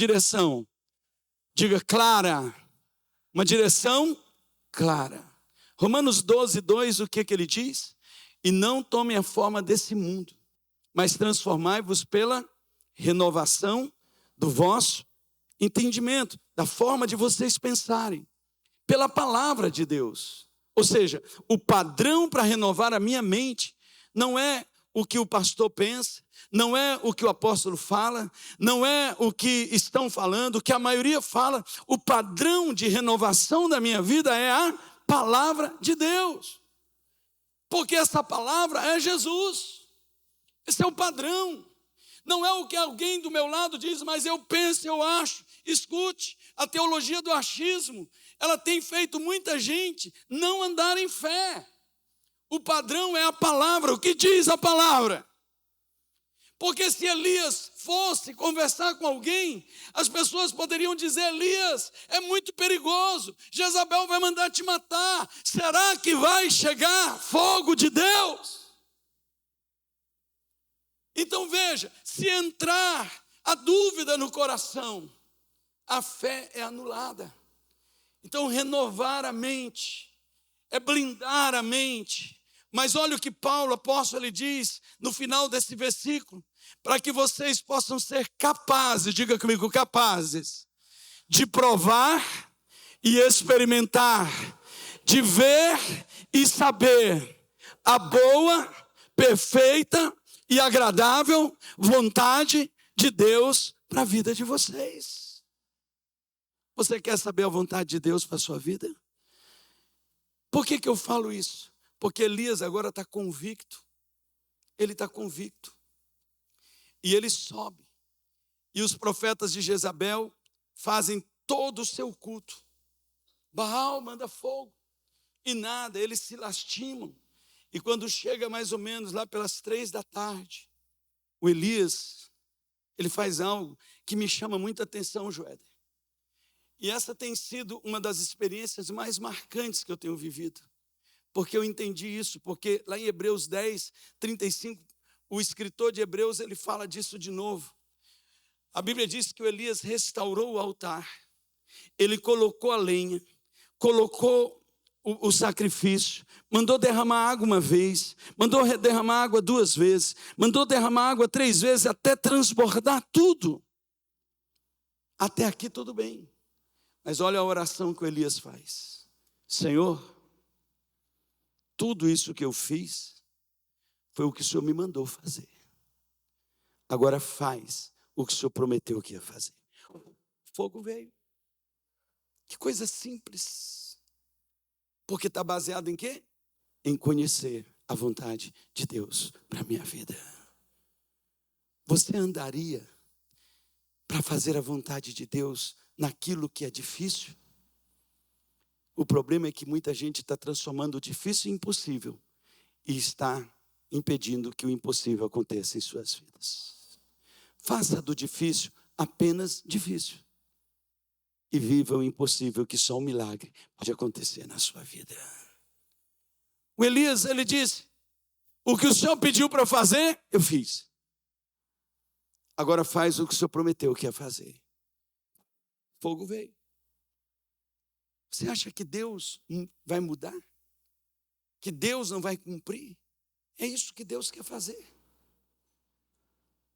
clara, uma direção clara. Romanos 12, 2, o que ele diz? E não tomem a forma desse mundo, mas transformai-vos pela renovação do vosso entendimento, da forma de vocês pensarem, pela palavra de Deus. Ou seja, o padrão para renovar a minha mente não é o que o pastor pensa, não é o que o apóstolo fala, não é o que estão falando, o que a maioria fala. O padrão de renovação da minha vida é a palavra de Deus. Porque essa palavra é Jesus. Esse é o padrão. Não é o que alguém do meu lado diz, mas eu penso, eu acho. Escute, a teologia do achismo, ela tem feito muita gente não andar em fé. O padrão é a palavra, o que diz a palavra. Porque se Elias fosse conversar com alguém, as pessoas poderiam dizer: Elias, é muito perigoso, Jezabel vai mandar te matar, será que vai chegar fogo de Deus? Então veja, se entrar a dúvida no coração, a fé é anulada. Então renovar a mente é blindar a mente. Mas olha o que Paulo, apóstolo, ele diz no final desse versículo: para que vocês possam ser capazes, diga comigo, capazes, de provar e experimentar, de ver e saber a boa, perfeita e agradável vontade de Deus para a vida de vocês. Você quer saber a vontade de Deus para a sua vida? Por que eu falo isso? Porque Elias agora está convicto. Ele está convicto. E ele sobe. E os profetas de Jezabel fazem todo o seu culto. Baal manda fogo. E nada, eles se lastimam. E quando chega mais ou menos lá pelas 3 da tarde, o Elias, ele faz algo que me chama muita atenção, Joéder. E essa tem sido uma das experiências mais marcantes que eu tenho vivido. Porque eu entendi isso, porque lá em Hebreus 10, 35, o escritor de Hebreus, ele fala disso de novo. A Bíblia diz que o Elias restaurou o altar, ele colocou a lenha, colocou o sacrifício, mandou derramar água uma vez, mandou derramar água 2 vezes, mandou derramar água 3 vezes, até transbordar tudo. Até aqui tudo bem. Mas olha a oração que o Elias faz. Senhor, tudo isso que eu fiz foi o que o Senhor me mandou fazer. Agora faz o que o Senhor prometeu que ia fazer. O fogo veio. Que coisa simples. Porque está baseado em quê? Em conhecer a vontade de Deus para a minha vida. Você andaria para fazer a vontade de Deus naquilo que é difícil? O problema é que muita gente está transformando o difícil em impossível e está impedindo que o impossível aconteça em suas vidas. Faça do difícil apenas difícil e viva o impossível, que só um milagre pode acontecer na sua vida. O Elias, ele disse: o que o Senhor pediu para fazer, eu fiz. Agora faz o que o Senhor prometeu que ia fazer. fogo veio. Você acha que Deus vai mudar? Que Deus não vai cumprir? É isso que Deus quer fazer.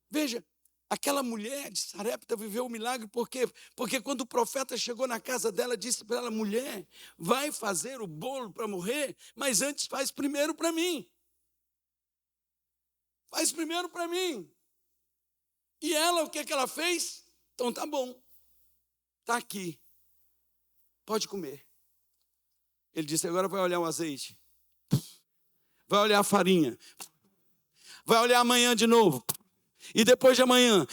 Veja, aquela mulher de Sarepta viveu o milagre, por quê? Porque quando o profeta chegou na casa dela, disse para ela: mulher, vai fazer o bolo para morrer, mas antes faz primeiro para mim. Faz primeiro para mim. E ela, o que ela fez? Então tá bom, tá aqui, pode comer. Ele disse: agora vai olhar o azeite, vai olhar a farinha, vai olhar amanhã de novo, e depois de amanhã.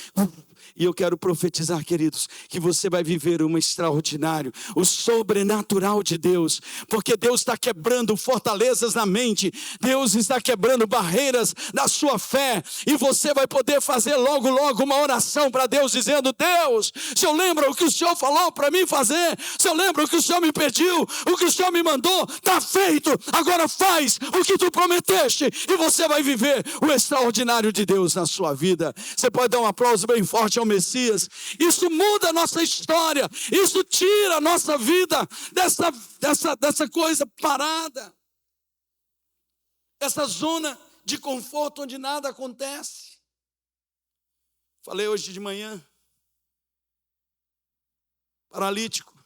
E eu quero profetizar, queridos, que você vai viver um extraordinário, o sobrenatural de Deus, porque Deus está quebrando fortalezas na mente, Deus está quebrando barreiras da sua fé, e você vai poder fazer logo uma oração para Deus, dizendo: Deus, o Senhor lembra o que o Senhor falou para mim fazer? O Senhor lembra o que o Senhor me pediu? O que o Senhor me mandou? Está feito, agora faz o que tu prometeste, e você vai viver o extraordinário de Deus na sua vida. Você pode dar um aplauso bem forte ao Messias. Isso muda a nossa história, isso tira a nossa vida dessa coisa parada, essa zona de conforto onde nada acontece. Falei hoje de manhã, paralítico,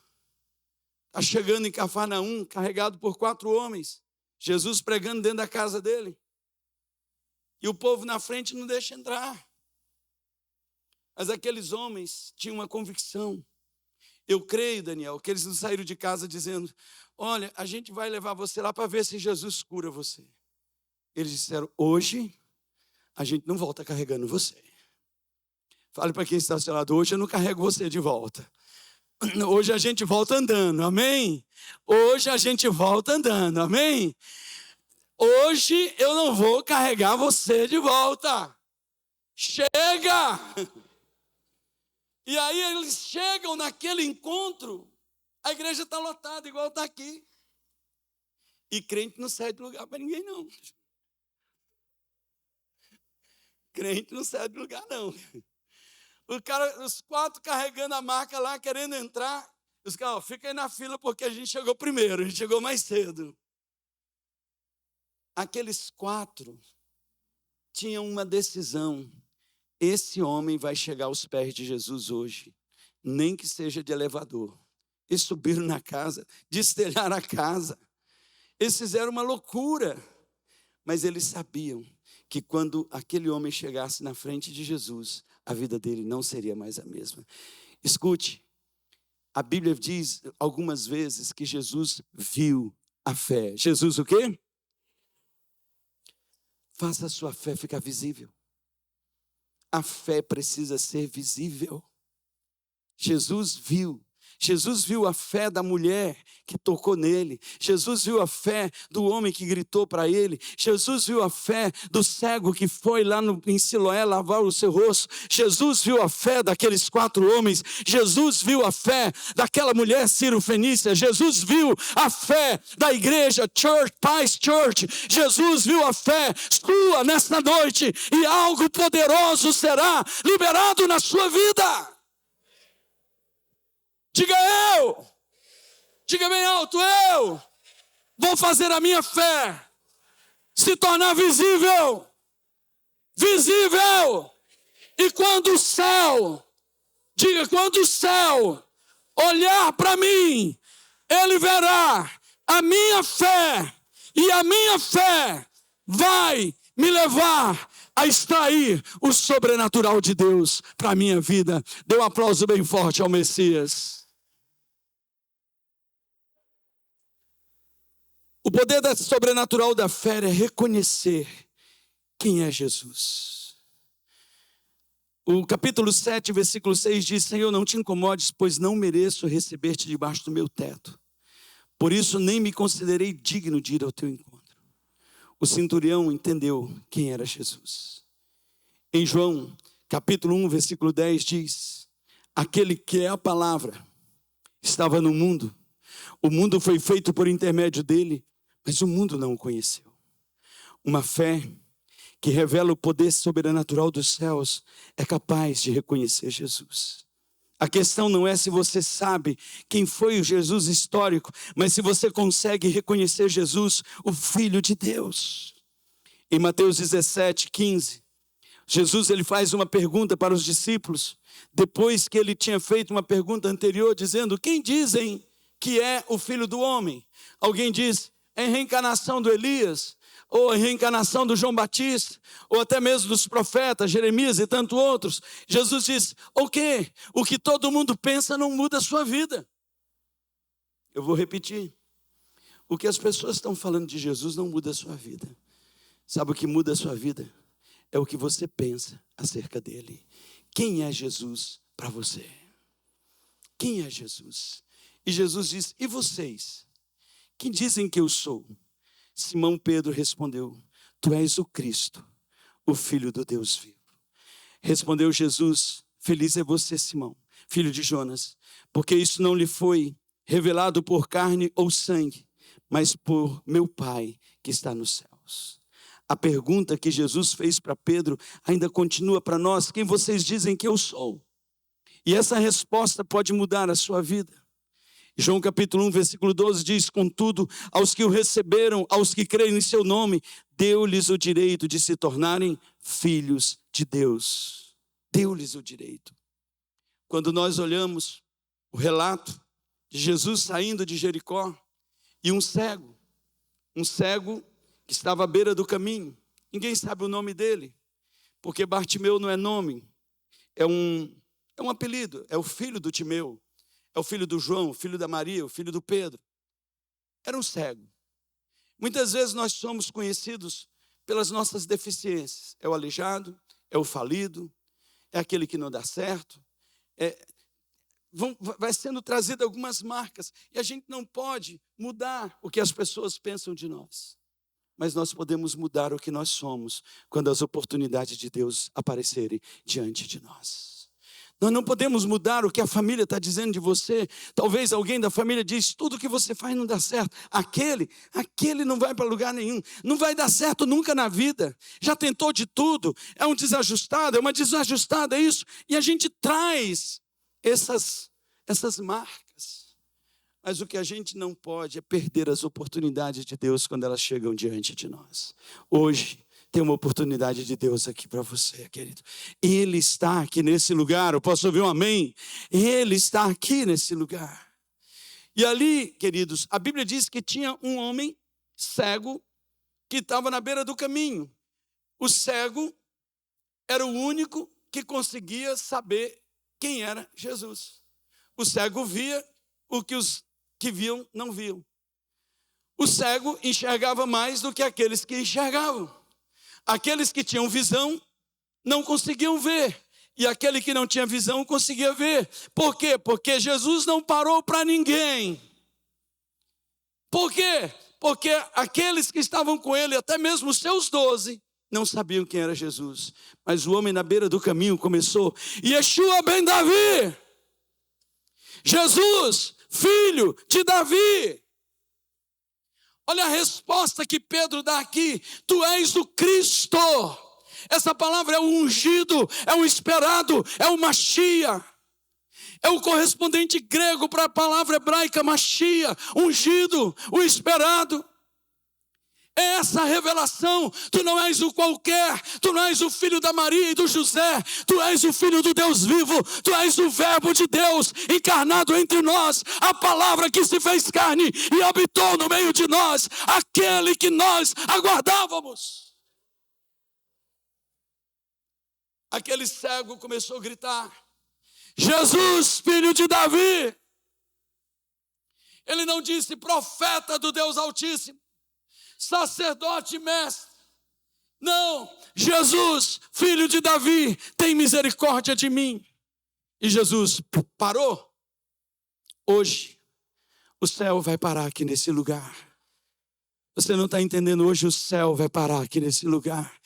está chegando em Cafarnaum, carregado por 4 homens, Jesus pregando dentro da casa dele, e o povo na frente não deixa entrar. Mas aqueles homens tinham uma convicção. Eu creio, Daniel, que eles não saíram de casa dizendo: olha, a gente vai levar você lá para ver se Jesus cura você. Eles disseram: hoje a gente não volta carregando você. Fale para quem está ao seu lado: hoje eu não carrego você de volta. Hoje a gente volta andando, amém? Hoje a gente volta andando, amém? Hoje eu não vou carregar você de volta. Chega! E aí eles chegam naquele encontro, a igreja está lotada, igual está aqui. E crente não sai do lugar para ninguém, não. Crente não sai do lugar, não. Os 4 carregando a marca lá, querendo entrar. Os caras: fica aí na fila porque a gente chegou primeiro, a gente chegou mais cedo. Aqueles 4 tinham uma decisão: esse homem vai chegar aos pés de Jesus hoje, nem que seja de elevador. Eles subiram na casa, destelharam a casa. Eles fizeram uma loucura, mas eles sabiam que quando aquele homem chegasse na frente de Jesus, a vida dele não seria mais a mesma. Escute, a Bíblia diz algumas vezes que Jesus viu a fé. Jesus o quê? Faça a sua fé ficar visível. A fé precisa ser visível. Jesus viu a fé da mulher que tocou nele. Jesus viu a fé do homem que gritou para ele. Jesus viu a fé do cego que foi lá em Siloé lavar o seu rosto. Jesus viu a fé daqueles 4 homens. Jesus viu a fé daquela mulher Ciro-fenícia. Jesus viu a fé da igreja Paz Church. Jesus viu a fé sua nesta noite, e algo poderoso será liberado na sua vida. Diga bem alto: eu vou fazer a minha fé se tornar visível. E quando o céu olhar para mim, ele verá a minha fé, e a minha fé vai me levar a extrair o sobrenatural de Deus para a minha vida. Dê um aplauso bem forte ao Messias. O poder sobrenatural da fé é reconhecer quem é Jesus. O capítulo 7, versículo 6 diz: Senhor, não te incomodes, pois não mereço receber-te debaixo do meu teto. Por isso nem me considerei digno de ir ao teu encontro. O centurião entendeu quem era Jesus. Em João, capítulo 1, versículo 10 diz: aquele que é a palavra estava no mundo. O mundo foi feito por intermédio dele, mas o mundo não o conheceu. Uma fé que revela o poder sobrenatural dos céus é capaz de reconhecer Jesus. A questão não é se você sabe quem foi o Jesus histórico, mas se você consegue reconhecer Jesus, o Filho de Deus. Em Mateus 17:15, Jesus ele faz uma pergunta para os discípulos, depois que ele tinha feito uma pergunta anterior, dizendo: quem dizem que é o Filho do Homem? Alguém diz, é a reencarnação do Elias, ou a reencarnação do João Batista, ou até mesmo dos profetas, Jeremias e tantos outros. Jesus diz, o quê? O que todo mundo pensa não muda a sua vida. Eu vou repetir. O que as pessoas estão falando de Jesus não muda a sua vida. Sabe o que muda a sua vida? É o que você pensa acerca dele. Quem é Jesus para você? Quem é Jesus? E Jesus diz, e vocês? Quem dizem que eu sou? Simão Pedro respondeu, tu és o Cristo, o Filho do Deus vivo. Respondeu Jesus, feliz é você, Simão, filho de Jonas, porque isso não lhe foi revelado por carne ou sangue, mas por meu Pai que está nos céus. A pergunta que Jesus fez para Pedro ainda continua para nós, quem vocês dizem que eu sou? E essa resposta pode mudar a sua vida. João capítulo 1, versículo 12 diz, contudo, aos que o receberam, aos que creem em seu nome, deu-lhes o direito de se tornarem filhos de Deus. Deu-lhes o direito. Quando nós olhamos o relato de Jesus saindo de Jericó e um cego que estava à beira do caminho, ninguém sabe o nome dele, porque Bartimeu não é nome, é um apelido, é o filho do Timeu. É o filho do João, o filho da Maria, o filho do Pedro. Era um cego. Muitas vezes nós somos conhecidos pelas nossas deficiências. É o aleijado, é o falido, é aquele que não dá certo. Vai sendo trazido algumas marcas. E a gente não pode mudar o que as pessoas pensam de nós. Mas nós podemos mudar o que nós somos quando as oportunidades de Deus aparecerem diante de nós. Nós não podemos mudar o que a família está dizendo de você. Talvez alguém da família diz, tudo que você faz não dá certo. Aquele não vai para lugar nenhum. Não vai dar certo nunca na vida. Já tentou de tudo. É um desajustado, é uma desajustada, é isso. E a gente traz essas marcas. Mas o que a gente não pode é perder as oportunidades de Deus quando elas chegam diante de nós. Hoje, tem uma oportunidade de Deus aqui para você, querido. Ele está aqui nesse lugar. Eu posso ouvir um amém? Ele está aqui nesse lugar. E ali, queridos, a Bíblia diz que tinha um homem cego que estava na beira do caminho. O cego era o único que conseguia saber quem era Jesus. O cego via o que os que viam não viam. O cego enxergava mais do que aqueles que enxergavam. Aqueles que tinham visão não conseguiam ver. E aquele que não tinha visão conseguia ver. Por quê? Porque Jesus não parou para ninguém. Por quê? Porque aqueles que estavam com ele, até mesmo os seus 12, não sabiam quem era Jesus. Mas o homem na beira do caminho começou, Yeshua ben Davi, Jesus, filho de Davi. Olha a resposta que Pedro dá aqui. Tu és o Cristo. Essa palavra é o ungido, é o esperado, é o Machia. É o correspondente grego para a palavra hebraica Machia, ungido, o esperado. É essa a revelação. Tu não és o qualquer, tu não és o filho da Maria e do José, tu és o filho do Deus vivo, tu és o verbo de Deus encarnado entre nós, a palavra que se fez carne e habitou no meio de nós, aquele que nós aguardávamos. Aquele cego começou a gritar, Jesus, filho de Davi. Ele não disse profeta do Deus Altíssimo, sacerdote mestre. Não, Jesus, filho de Davi, tem misericórdia de mim. E Jesus parou. Hoje, o céu vai parar aqui nesse lugar. Você não está entendendo? Hoje o céu vai parar aqui nesse lugar.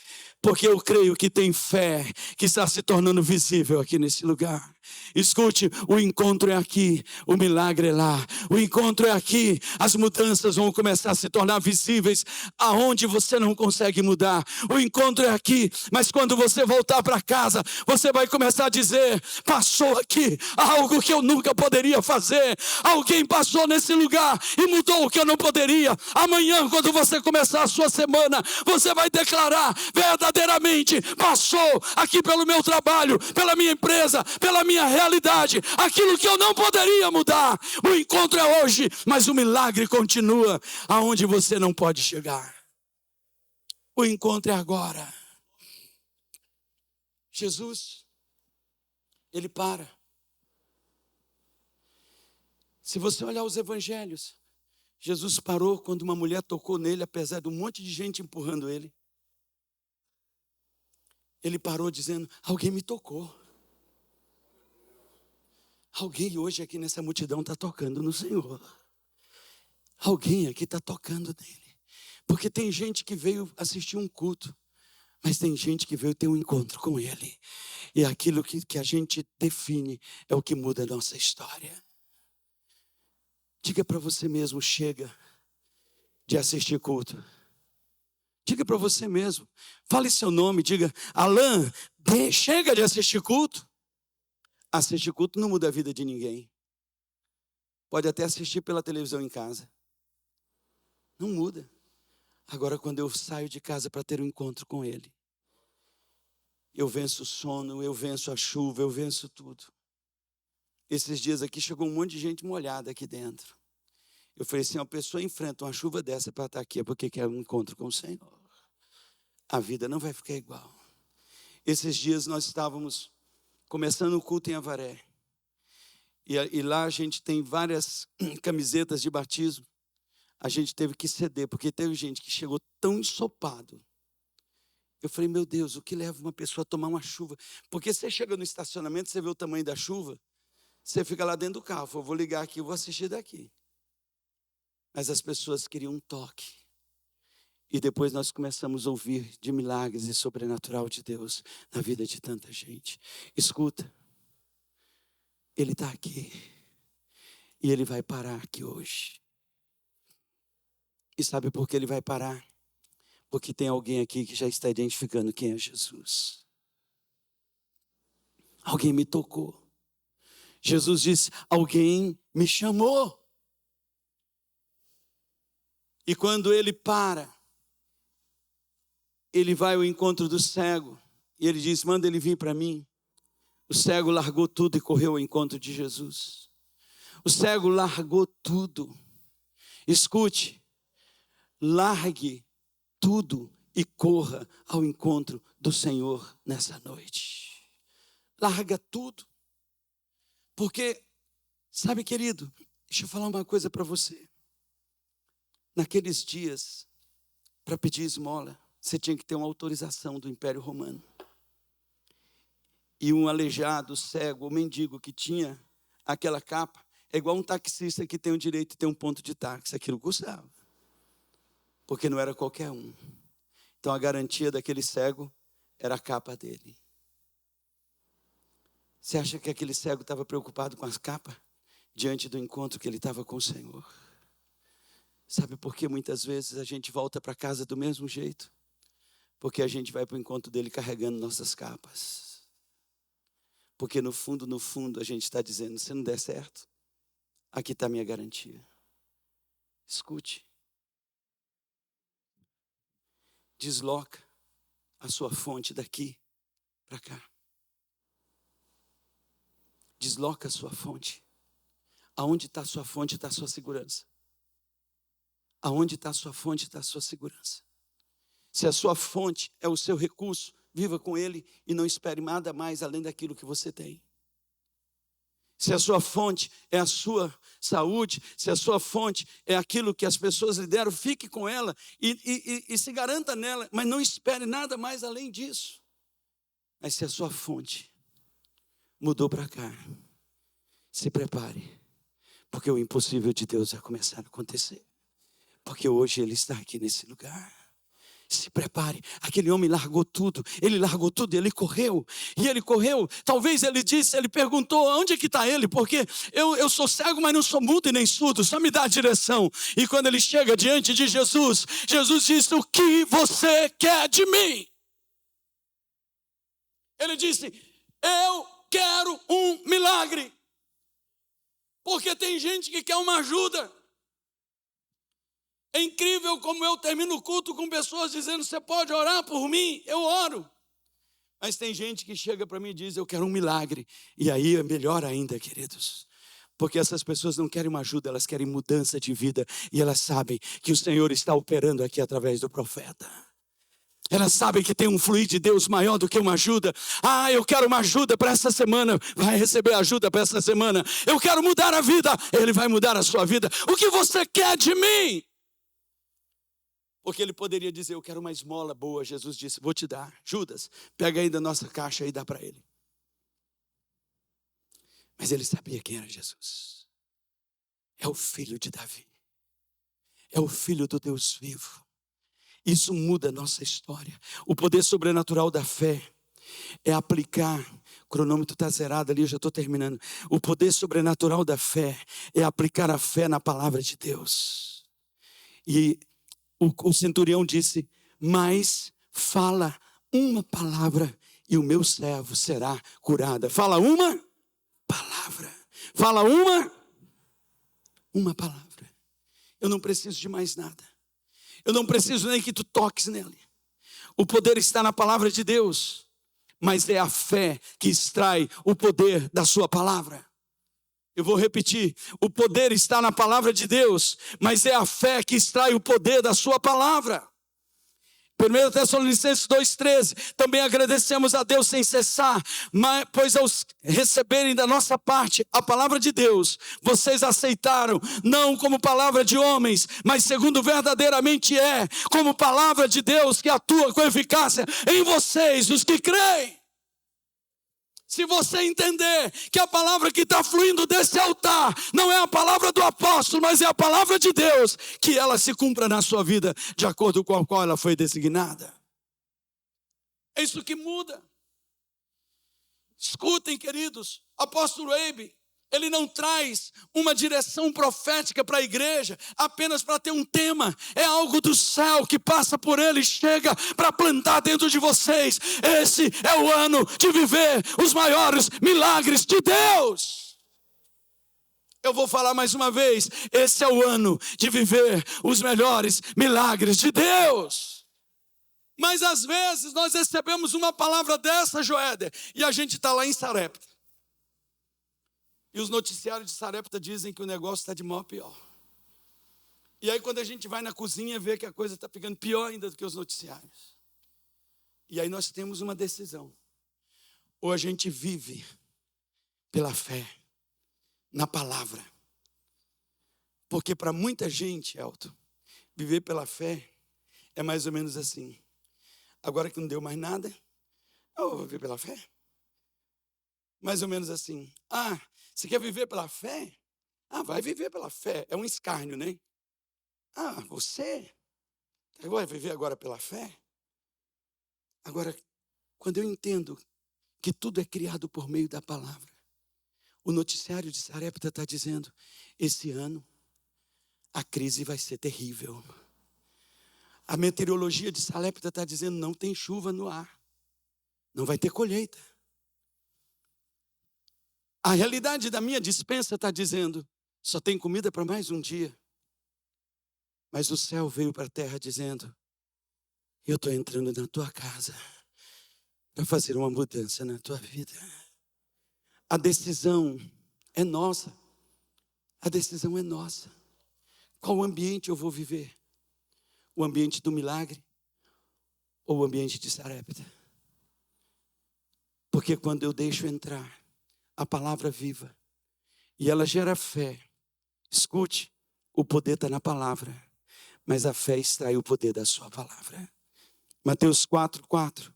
porque eu creio que tem fé que está se tornando visível aqui nesse lugar. Escute, o encontro é aqui, o milagre é lá. O encontro é aqui, as mudanças vão começar a se tornar visíveis aonde você não consegue mudar. O encontro é aqui, mas quando você voltar para casa, você vai começar a dizer: passou aqui algo que eu nunca poderia fazer. Alguém passou nesse lugar e mudou o que eu não poderia. Amanhã, quando você começar a sua semana, você vai declarar verdadeiramente: passou aqui pelo meu trabalho, pela minha empresa, pela minha realidade, aquilo que eu não poderia mudar. O encontro é hoje, mas o milagre continua aonde você não pode chegar. O encontro é agora. Jesus, ele para. Se você olhar os evangelhos, Jesus parou quando uma mulher tocou nele, apesar de um monte de gente empurrando ele. Ele parou dizendo: alguém me tocou. Alguém hoje aqui nessa multidão está tocando no Senhor. Alguém aqui está tocando nele. Porque tem gente que veio assistir um culto, mas tem gente que veio ter um encontro com ele. E aquilo que a gente define é o que muda a nossa história. Diga para você mesmo: chega de assistir culto. Diga para você mesmo. Fale seu nome, diga: Alan, chega de assistir culto. Assistir culto não muda a vida de ninguém. Pode até assistir pela televisão em casa. Não muda. Agora, quando eu saio de casa para ter um encontro com ele, eu venço o sono, eu venço a chuva, eu venço tudo. Esses dias aqui chegou um monte de gente molhada aqui dentro. Eu falei assim: uma pessoa enfrenta uma chuva dessa para estar aqui, é porque quer um encontro com o Senhor. A vida não vai ficar igual. Esses dias nós estávamos começando o culto em Avaré. E lá a gente tem várias camisetas de batismo. A gente teve que ceder, porque teve gente que chegou tão ensopado. Eu falei: meu Deus, o que leva uma pessoa a tomar uma chuva? Porque você chega no estacionamento, você vê o tamanho da chuva, você fica lá dentro do carro: eu vou ligar aqui, eu vou assistir daqui. Mas as pessoas queriam um toque. E depois nós começamos a ouvir de milagres e sobrenatural de Deus na vida de tanta gente. Escuta, ele está aqui. E ele vai parar aqui hoje. E sabe por que ele vai parar? Porque tem alguém aqui que já está identificando quem é Jesus. Alguém me tocou. Jesus disse: alguém me chamou. E quando ele para, ele vai ao encontro do cego. E ele diz: manda ele vir para mim. O cego largou tudo e correu ao encontro de Jesus. O cego largou tudo. Escute, largue tudo e corra ao encontro do Senhor nessa noite. Larga tudo. Porque, sabe, querido, deixa eu falar uma coisa para você. Naqueles dias, para pedir esmola, você tinha que ter uma autorização do Império Romano. E um aleijado, cego, ou mendigo que tinha aquela capa, é igual um taxista que tem o direito de ter um ponto de táxi. Aquilo custava. Porque não era qualquer um. Então a garantia daquele cego era a capa dele. Você acha que aquele cego estava preocupado com as capas? Diante do encontro que ele estava com o Senhor. Sabe por que muitas vezes a gente volta para casa do mesmo jeito? Porque a gente vai para o encontro dele carregando nossas capas. Porque no fundo a gente está dizendo: se não der certo, aqui está a minha garantia. Escute. Desloca a sua fonte daqui para cá. Desloca a sua fonte. Aonde está a sua fonte está a sua segurança. Aonde está a sua fonte está a sua segurança. Se a sua fonte é o seu recurso, viva com ele e não espere nada mais além daquilo que você tem. Se a sua fonte é a sua saúde, se a sua fonte é aquilo que as pessoas lhe deram, fique com ela e se garanta nela, mas não espere nada mais além disso. Mas se a sua fonte mudou para cá, se prepare, porque o impossível de Deus vai começar a acontecer. Porque hoje ele está aqui nesse lugar. Se prepare. Aquele homem largou tudo. Ele largou tudo, ele correu. E ele correu. Talvez ele perguntou, onde é que está ele? Porque eu sou cego, mas não sou mudo e nem surdo. Só me dá a direção. E quando ele chega diante de Jesus, Jesus disse, o que você quer de mim? Ele disse, eu quero um milagre. Porque tem gente que quer uma ajuda. É incrível como eu termino o culto com pessoas dizendo, você pode orar por mim? Eu oro. Mas tem gente que chega para mim e diz, eu quero um milagre. E aí é melhor ainda, queridos. Porque essas pessoas não querem uma ajuda, elas querem mudança de vida. E elas sabem que o Senhor está operando aqui através do profeta. Elas sabem que tem um fluir de Deus maior do que uma ajuda. Ah, eu quero uma ajuda para essa semana. Vai receber ajuda para essa semana. Eu quero mudar a vida. Ele vai mudar a sua vida. O que você quer de mim? Porque ele poderia dizer, eu quero uma esmola boa. Jesus disse, vou te dar. Judas, pega aí da nossa caixa e dá para ele. Mas ele sabia quem era Jesus. É o filho de Davi. É o filho do Deus vivo. Isso muda a nossa história. O poder sobrenatural da fé é aplicar, o cronômetro está zerado ali, eu já estou terminando. O poder sobrenatural da fé é aplicar a fé na palavra de Deus. E o centurião disse, mas fala uma palavra e o meu servo será curado. Fala uma palavra. Fala uma palavra. Eu não preciso de mais nada. Eu não preciso nem que tu toques nele. O poder está na palavra de Deus. Mas é a fé que extrai o poder da sua palavra. Eu vou repetir, o poder está na palavra de Deus, mas é a fé que extrai o poder da sua palavra. 1 Tessalonicenses 2,13, também agradecemos a Deus sem cessar, pois ao receberem da nossa parte a palavra de Deus, vocês aceitaram, não como palavra de homens, mas segundo verdadeiramente é, como palavra de Deus que atua com eficácia em vocês, os que creem. Se você entender que a palavra que está fluindo desse altar não é a palavra do apóstolo, mas é a palavra de Deus, que ela se cumpra na sua vida de acordo com a qual ela foi designada. É isso que muda. Escutem, queridos, apóstolo Eibe, ele não traz uma direção profética para a igreja apenas para ter um tema. É algo do céu que passa por ele e chega para plantar dentro de vocês. Esse é o ano de viver os maiores milagres de Deus. Eu vou falar mais uma vez. Esse é o ano de viver os melhores milagres de Deus. Mas às vezes nós recebemos uma palavra dessa, Joéder, e a gente está lá em Sarepta. E os noticiários de Sarepta dizem que o negócio está de mal a pior. E aí quando a gente vai na cozinha, vê que a coisa está ficando pior ainda do que os noticiários. E aí nós temos uma decisão. Ou a gente vive pela fé, na palavra. Porque para muita gente, Elton, viver pela fé é mais ou menos assim. Agora que não deu mais nada, eu vou viver pela fé. Mais ou menos assim. Ah, você quer viver pela fé? Ah, vai viver pela fé. É um escárnio, né? Ah, você vai viver agora pela fé? Agora, quando eu entendo que tudo é criado por meio da palavra, o noticiário de Sarepta está dizendo, esse ano a crise vai ser terrível. A meteorologia de Sarepta está dizendo, não tem chuva no ar. Não vai ter colheita. A realidade da minha despensa está dizendo, só tem comida para mais um dia. Mas o céu veio para a terra dizendo, eu estou entrando na tua casa para fazer uma mudança na tua vida. A decisão é nossa. A decisão é nossa. Qual ambiente eu vou viver? O ambiente do milagre ou o ambiente de Sarepta? Porque quando eu deixo entrar a palavra viva, e ela gera fé. Escute, o poder está na palavra, mas a fé extrai o poder da sua palavra. Mateus 4:4,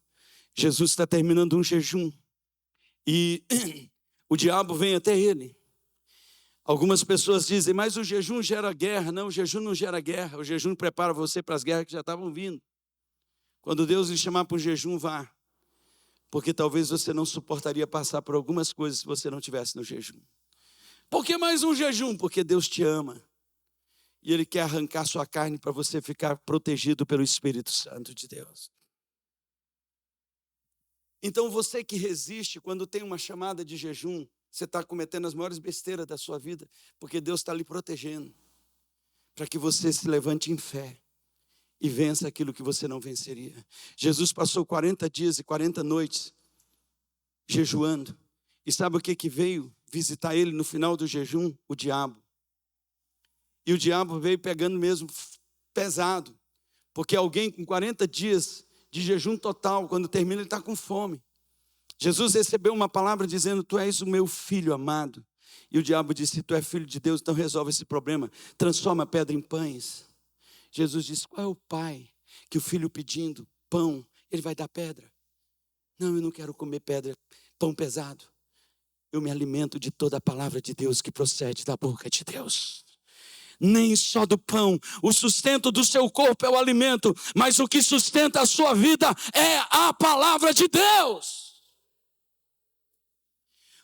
Jesus está terminando um jejum, e o diabo vem até ele. Algumas pessoas dizem, mas o jejum gera guerra. Não, o jejum não gera guerra, o jejum prepara você para as guerras que já estavam vindo. Quando Deus lhe chamar para o jejum, vá. Porque talvez você não suportaria passar por algumas coisas se você não estivesse no jejum. Por que mais um jejum? Porque Deus te ama. E Ele quer arrancar sua carne para você ficar protegido pelo Espírito Santo de Deus. Então você que resiste quando tem uma chamada de jejum, você está cometendo as maiores besteiras da sua vida, porque Deus está lhe protegendo, para que você se levante em fé e vença aquilo que você não venceria. Jesus passou 40 dias e 40 noites jejuando. E sabe o que veio visitar ele no final do jejum? O diabo. E o diabo veio pegando mesmo pesado, porque alguém com 40 dias de jejum total, quando termina ele está com fome. Jesus recebeu uma palavra dizendo: tu és o meu filho amado. E o diabo disse: tu és filho de Deus, então resolve esse problema, transforma a pedra em pães. Jesus disse: qual é o pai que o filho pedindo pão, ele vai dar pedra? Não, eu não quero comer pedra, pão pesado. Eu me alimento de toda a palavra de Deus que procede da boca de Deus. Nem só do pão, o sustento do seu corpo é o alimento, mas o que sustenta a sua vida é a palavra de Deus.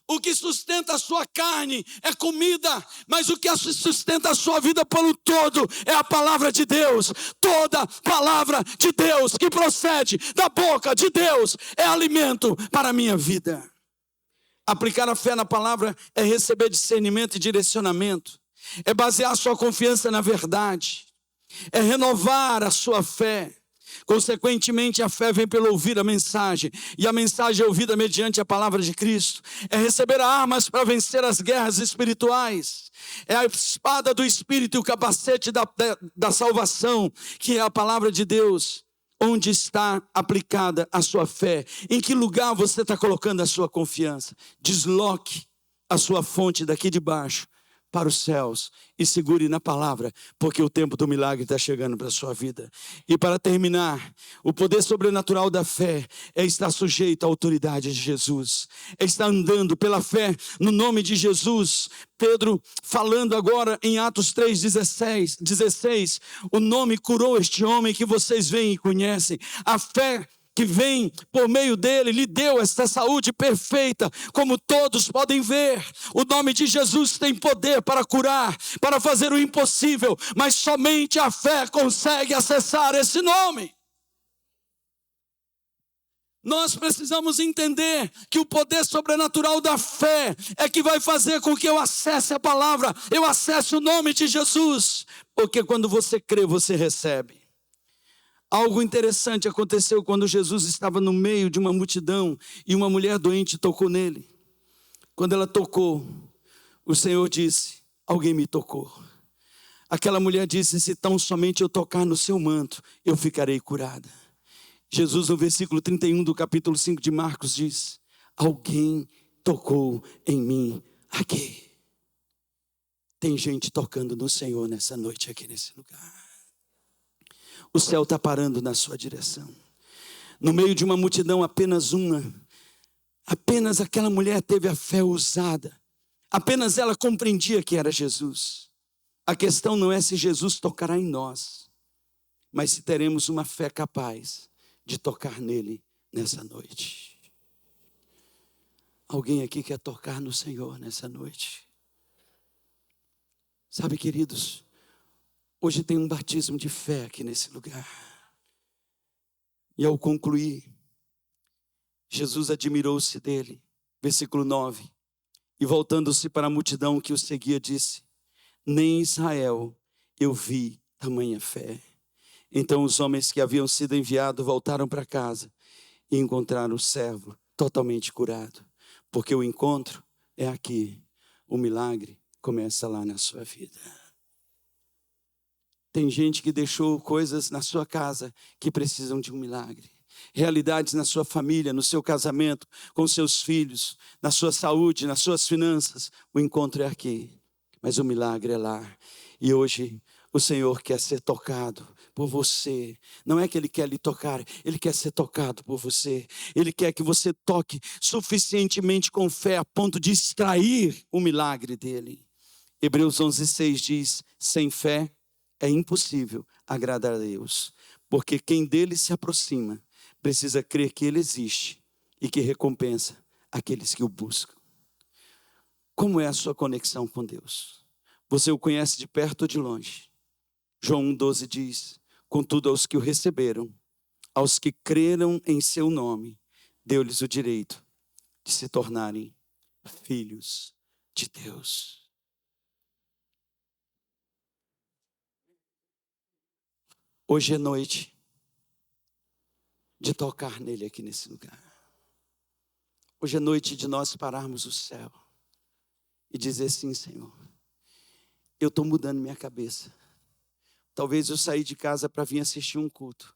O que sustenta a sua carne é comida, mas o que sustenta a sua vida pelo todo é a palavra de Deus. Toda palavra de Deus que procede da boca de Deus é alimento para a minha vida. Aplicar a fé na palavra é receber discernimento e direcionamento, é basear sua confiança na verdade, é renovar a sua fé. Consequentemente, a fé vem pelo ouvir a mensagem, e a mensagem é ouvida mediante a palavra de Cristo. É receber armas para vencer as guerras espirituais. É a espada do Espírito e o capacete da salvação, que é a palavra de Deus. Onde está aplicada a sua fé? Em que lugar você está colocando a sua confiança? Desloque a sua fonte daqui de baixo para os céus e segure na palavra, porque o tempo do milagre está chegando para a sua vida. E para terminar, o poder sobrenatural da fé é estar sujeito à autoridade de Jesus, é estar andando pela fé no nome de Jesus. Pedro falando agora em Atos 3:16, o nome curou este homem que vocês veem e conhecem. A fé que vem por meio dele, lhe deu esta saúde perfeita, como todos podem ver. O nome de Jesus tem poder para curar, para fazer o impossível, mas somente a fé consegue acessar esse nome. Nós precisamos entender que o poder sobrenatural da fé é que vai fazer com que eu acesse a palavra, eu acesse o nome de Jesus, porque quando você crê, você recebe. Algo interessante aconteceu quando Jesus estava no meio de uma multidão e uma mulher doente tocou nele. Quando ela tocou, o Senhor disse: alguém me tocou. Aquela mulher disse: se tão somente eu tocar no seu manto, eu ficarei curada. Jesus, no versículo 31 do capítulo 5 de Marcos, diz: alguém tocou em mim aqui. Tem gente tocando no Senhor nessa noite aqui nesse lugar. O céu está parando na sua direção. No meio de uma multidão, apenas aquela mulher teve a fé ousada. Apenas ela compreendia que era Jesus. A questão não é se Jesus tocará em nós, mas se teremos uma fé capaz de tocar nele nessa noite. Alguém aqui quer tocar no Senhor nessa noite? Sabe, queridos, hoje tem um batismo de fé aqui nesse lugar. E ao concluir, Jesus admirou-se dele. Versículo 9. E voltando-se para a multidão que o seguia, disse: nem em Israel eu vi tamanha fé. Então os homens que haviam sido enviados voltaram para casa e encontraram o servo totalmente curado. Porque o encontro é aqui. O milagre começa lá na sua vida. Tem gente que deixou coisas na sua casa que precisam de um milagre. Realidades na sua família, no seu casamento, com seus filhos, na sua saúde, nas suas finanças. O encontro é aqui, mas o milagre é lá. E hoje o Senhor quer ser tocado por você. Não é que Ele quer lhe tocar, Ele quer ser tocado por você. Ele quer que você toque suficientemente com fé a ponto de extrair o milagre dele. Hebreus 11:6 diz: sem fé é impossível agradar a Deus, porque quem dele se aproxima precisa crer que ele existe e que recompensa aqueles que o buscam. Como é a sua conexão com Deus? Você o conhece de perto ou de longe? João 1,12 diz: contudo, aos que o receberam, aos que creram em seu nome, deu-lhes o direito de se tornarem filhos de Deus. Hoje é noite de tocar nele aqui nesse lugar. Hoje é noite de nós pararmos o céu e dizer sim, Senhor, eu estou mudando minha cabeça. Talvez eu saí de casa para vir assistir um culto,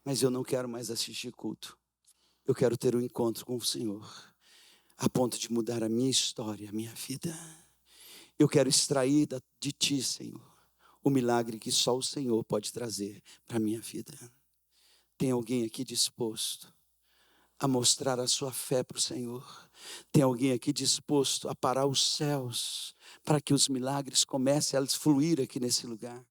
mas eu não quero mais assistir culto. Eu quero ter um encontro com o Senhor, a ponto de mudar a minha história, a minha vida. Eu quero extrair de Ti, Senhor, o milagre que só o Senhor pode trazer para a minha vida. Tem alguém aqui disposto a mostrar a sua fé para o Senhor? Tem alguém aqui disposto a parar os céus para que os milagres comecem a fluir aqui nesse lugar?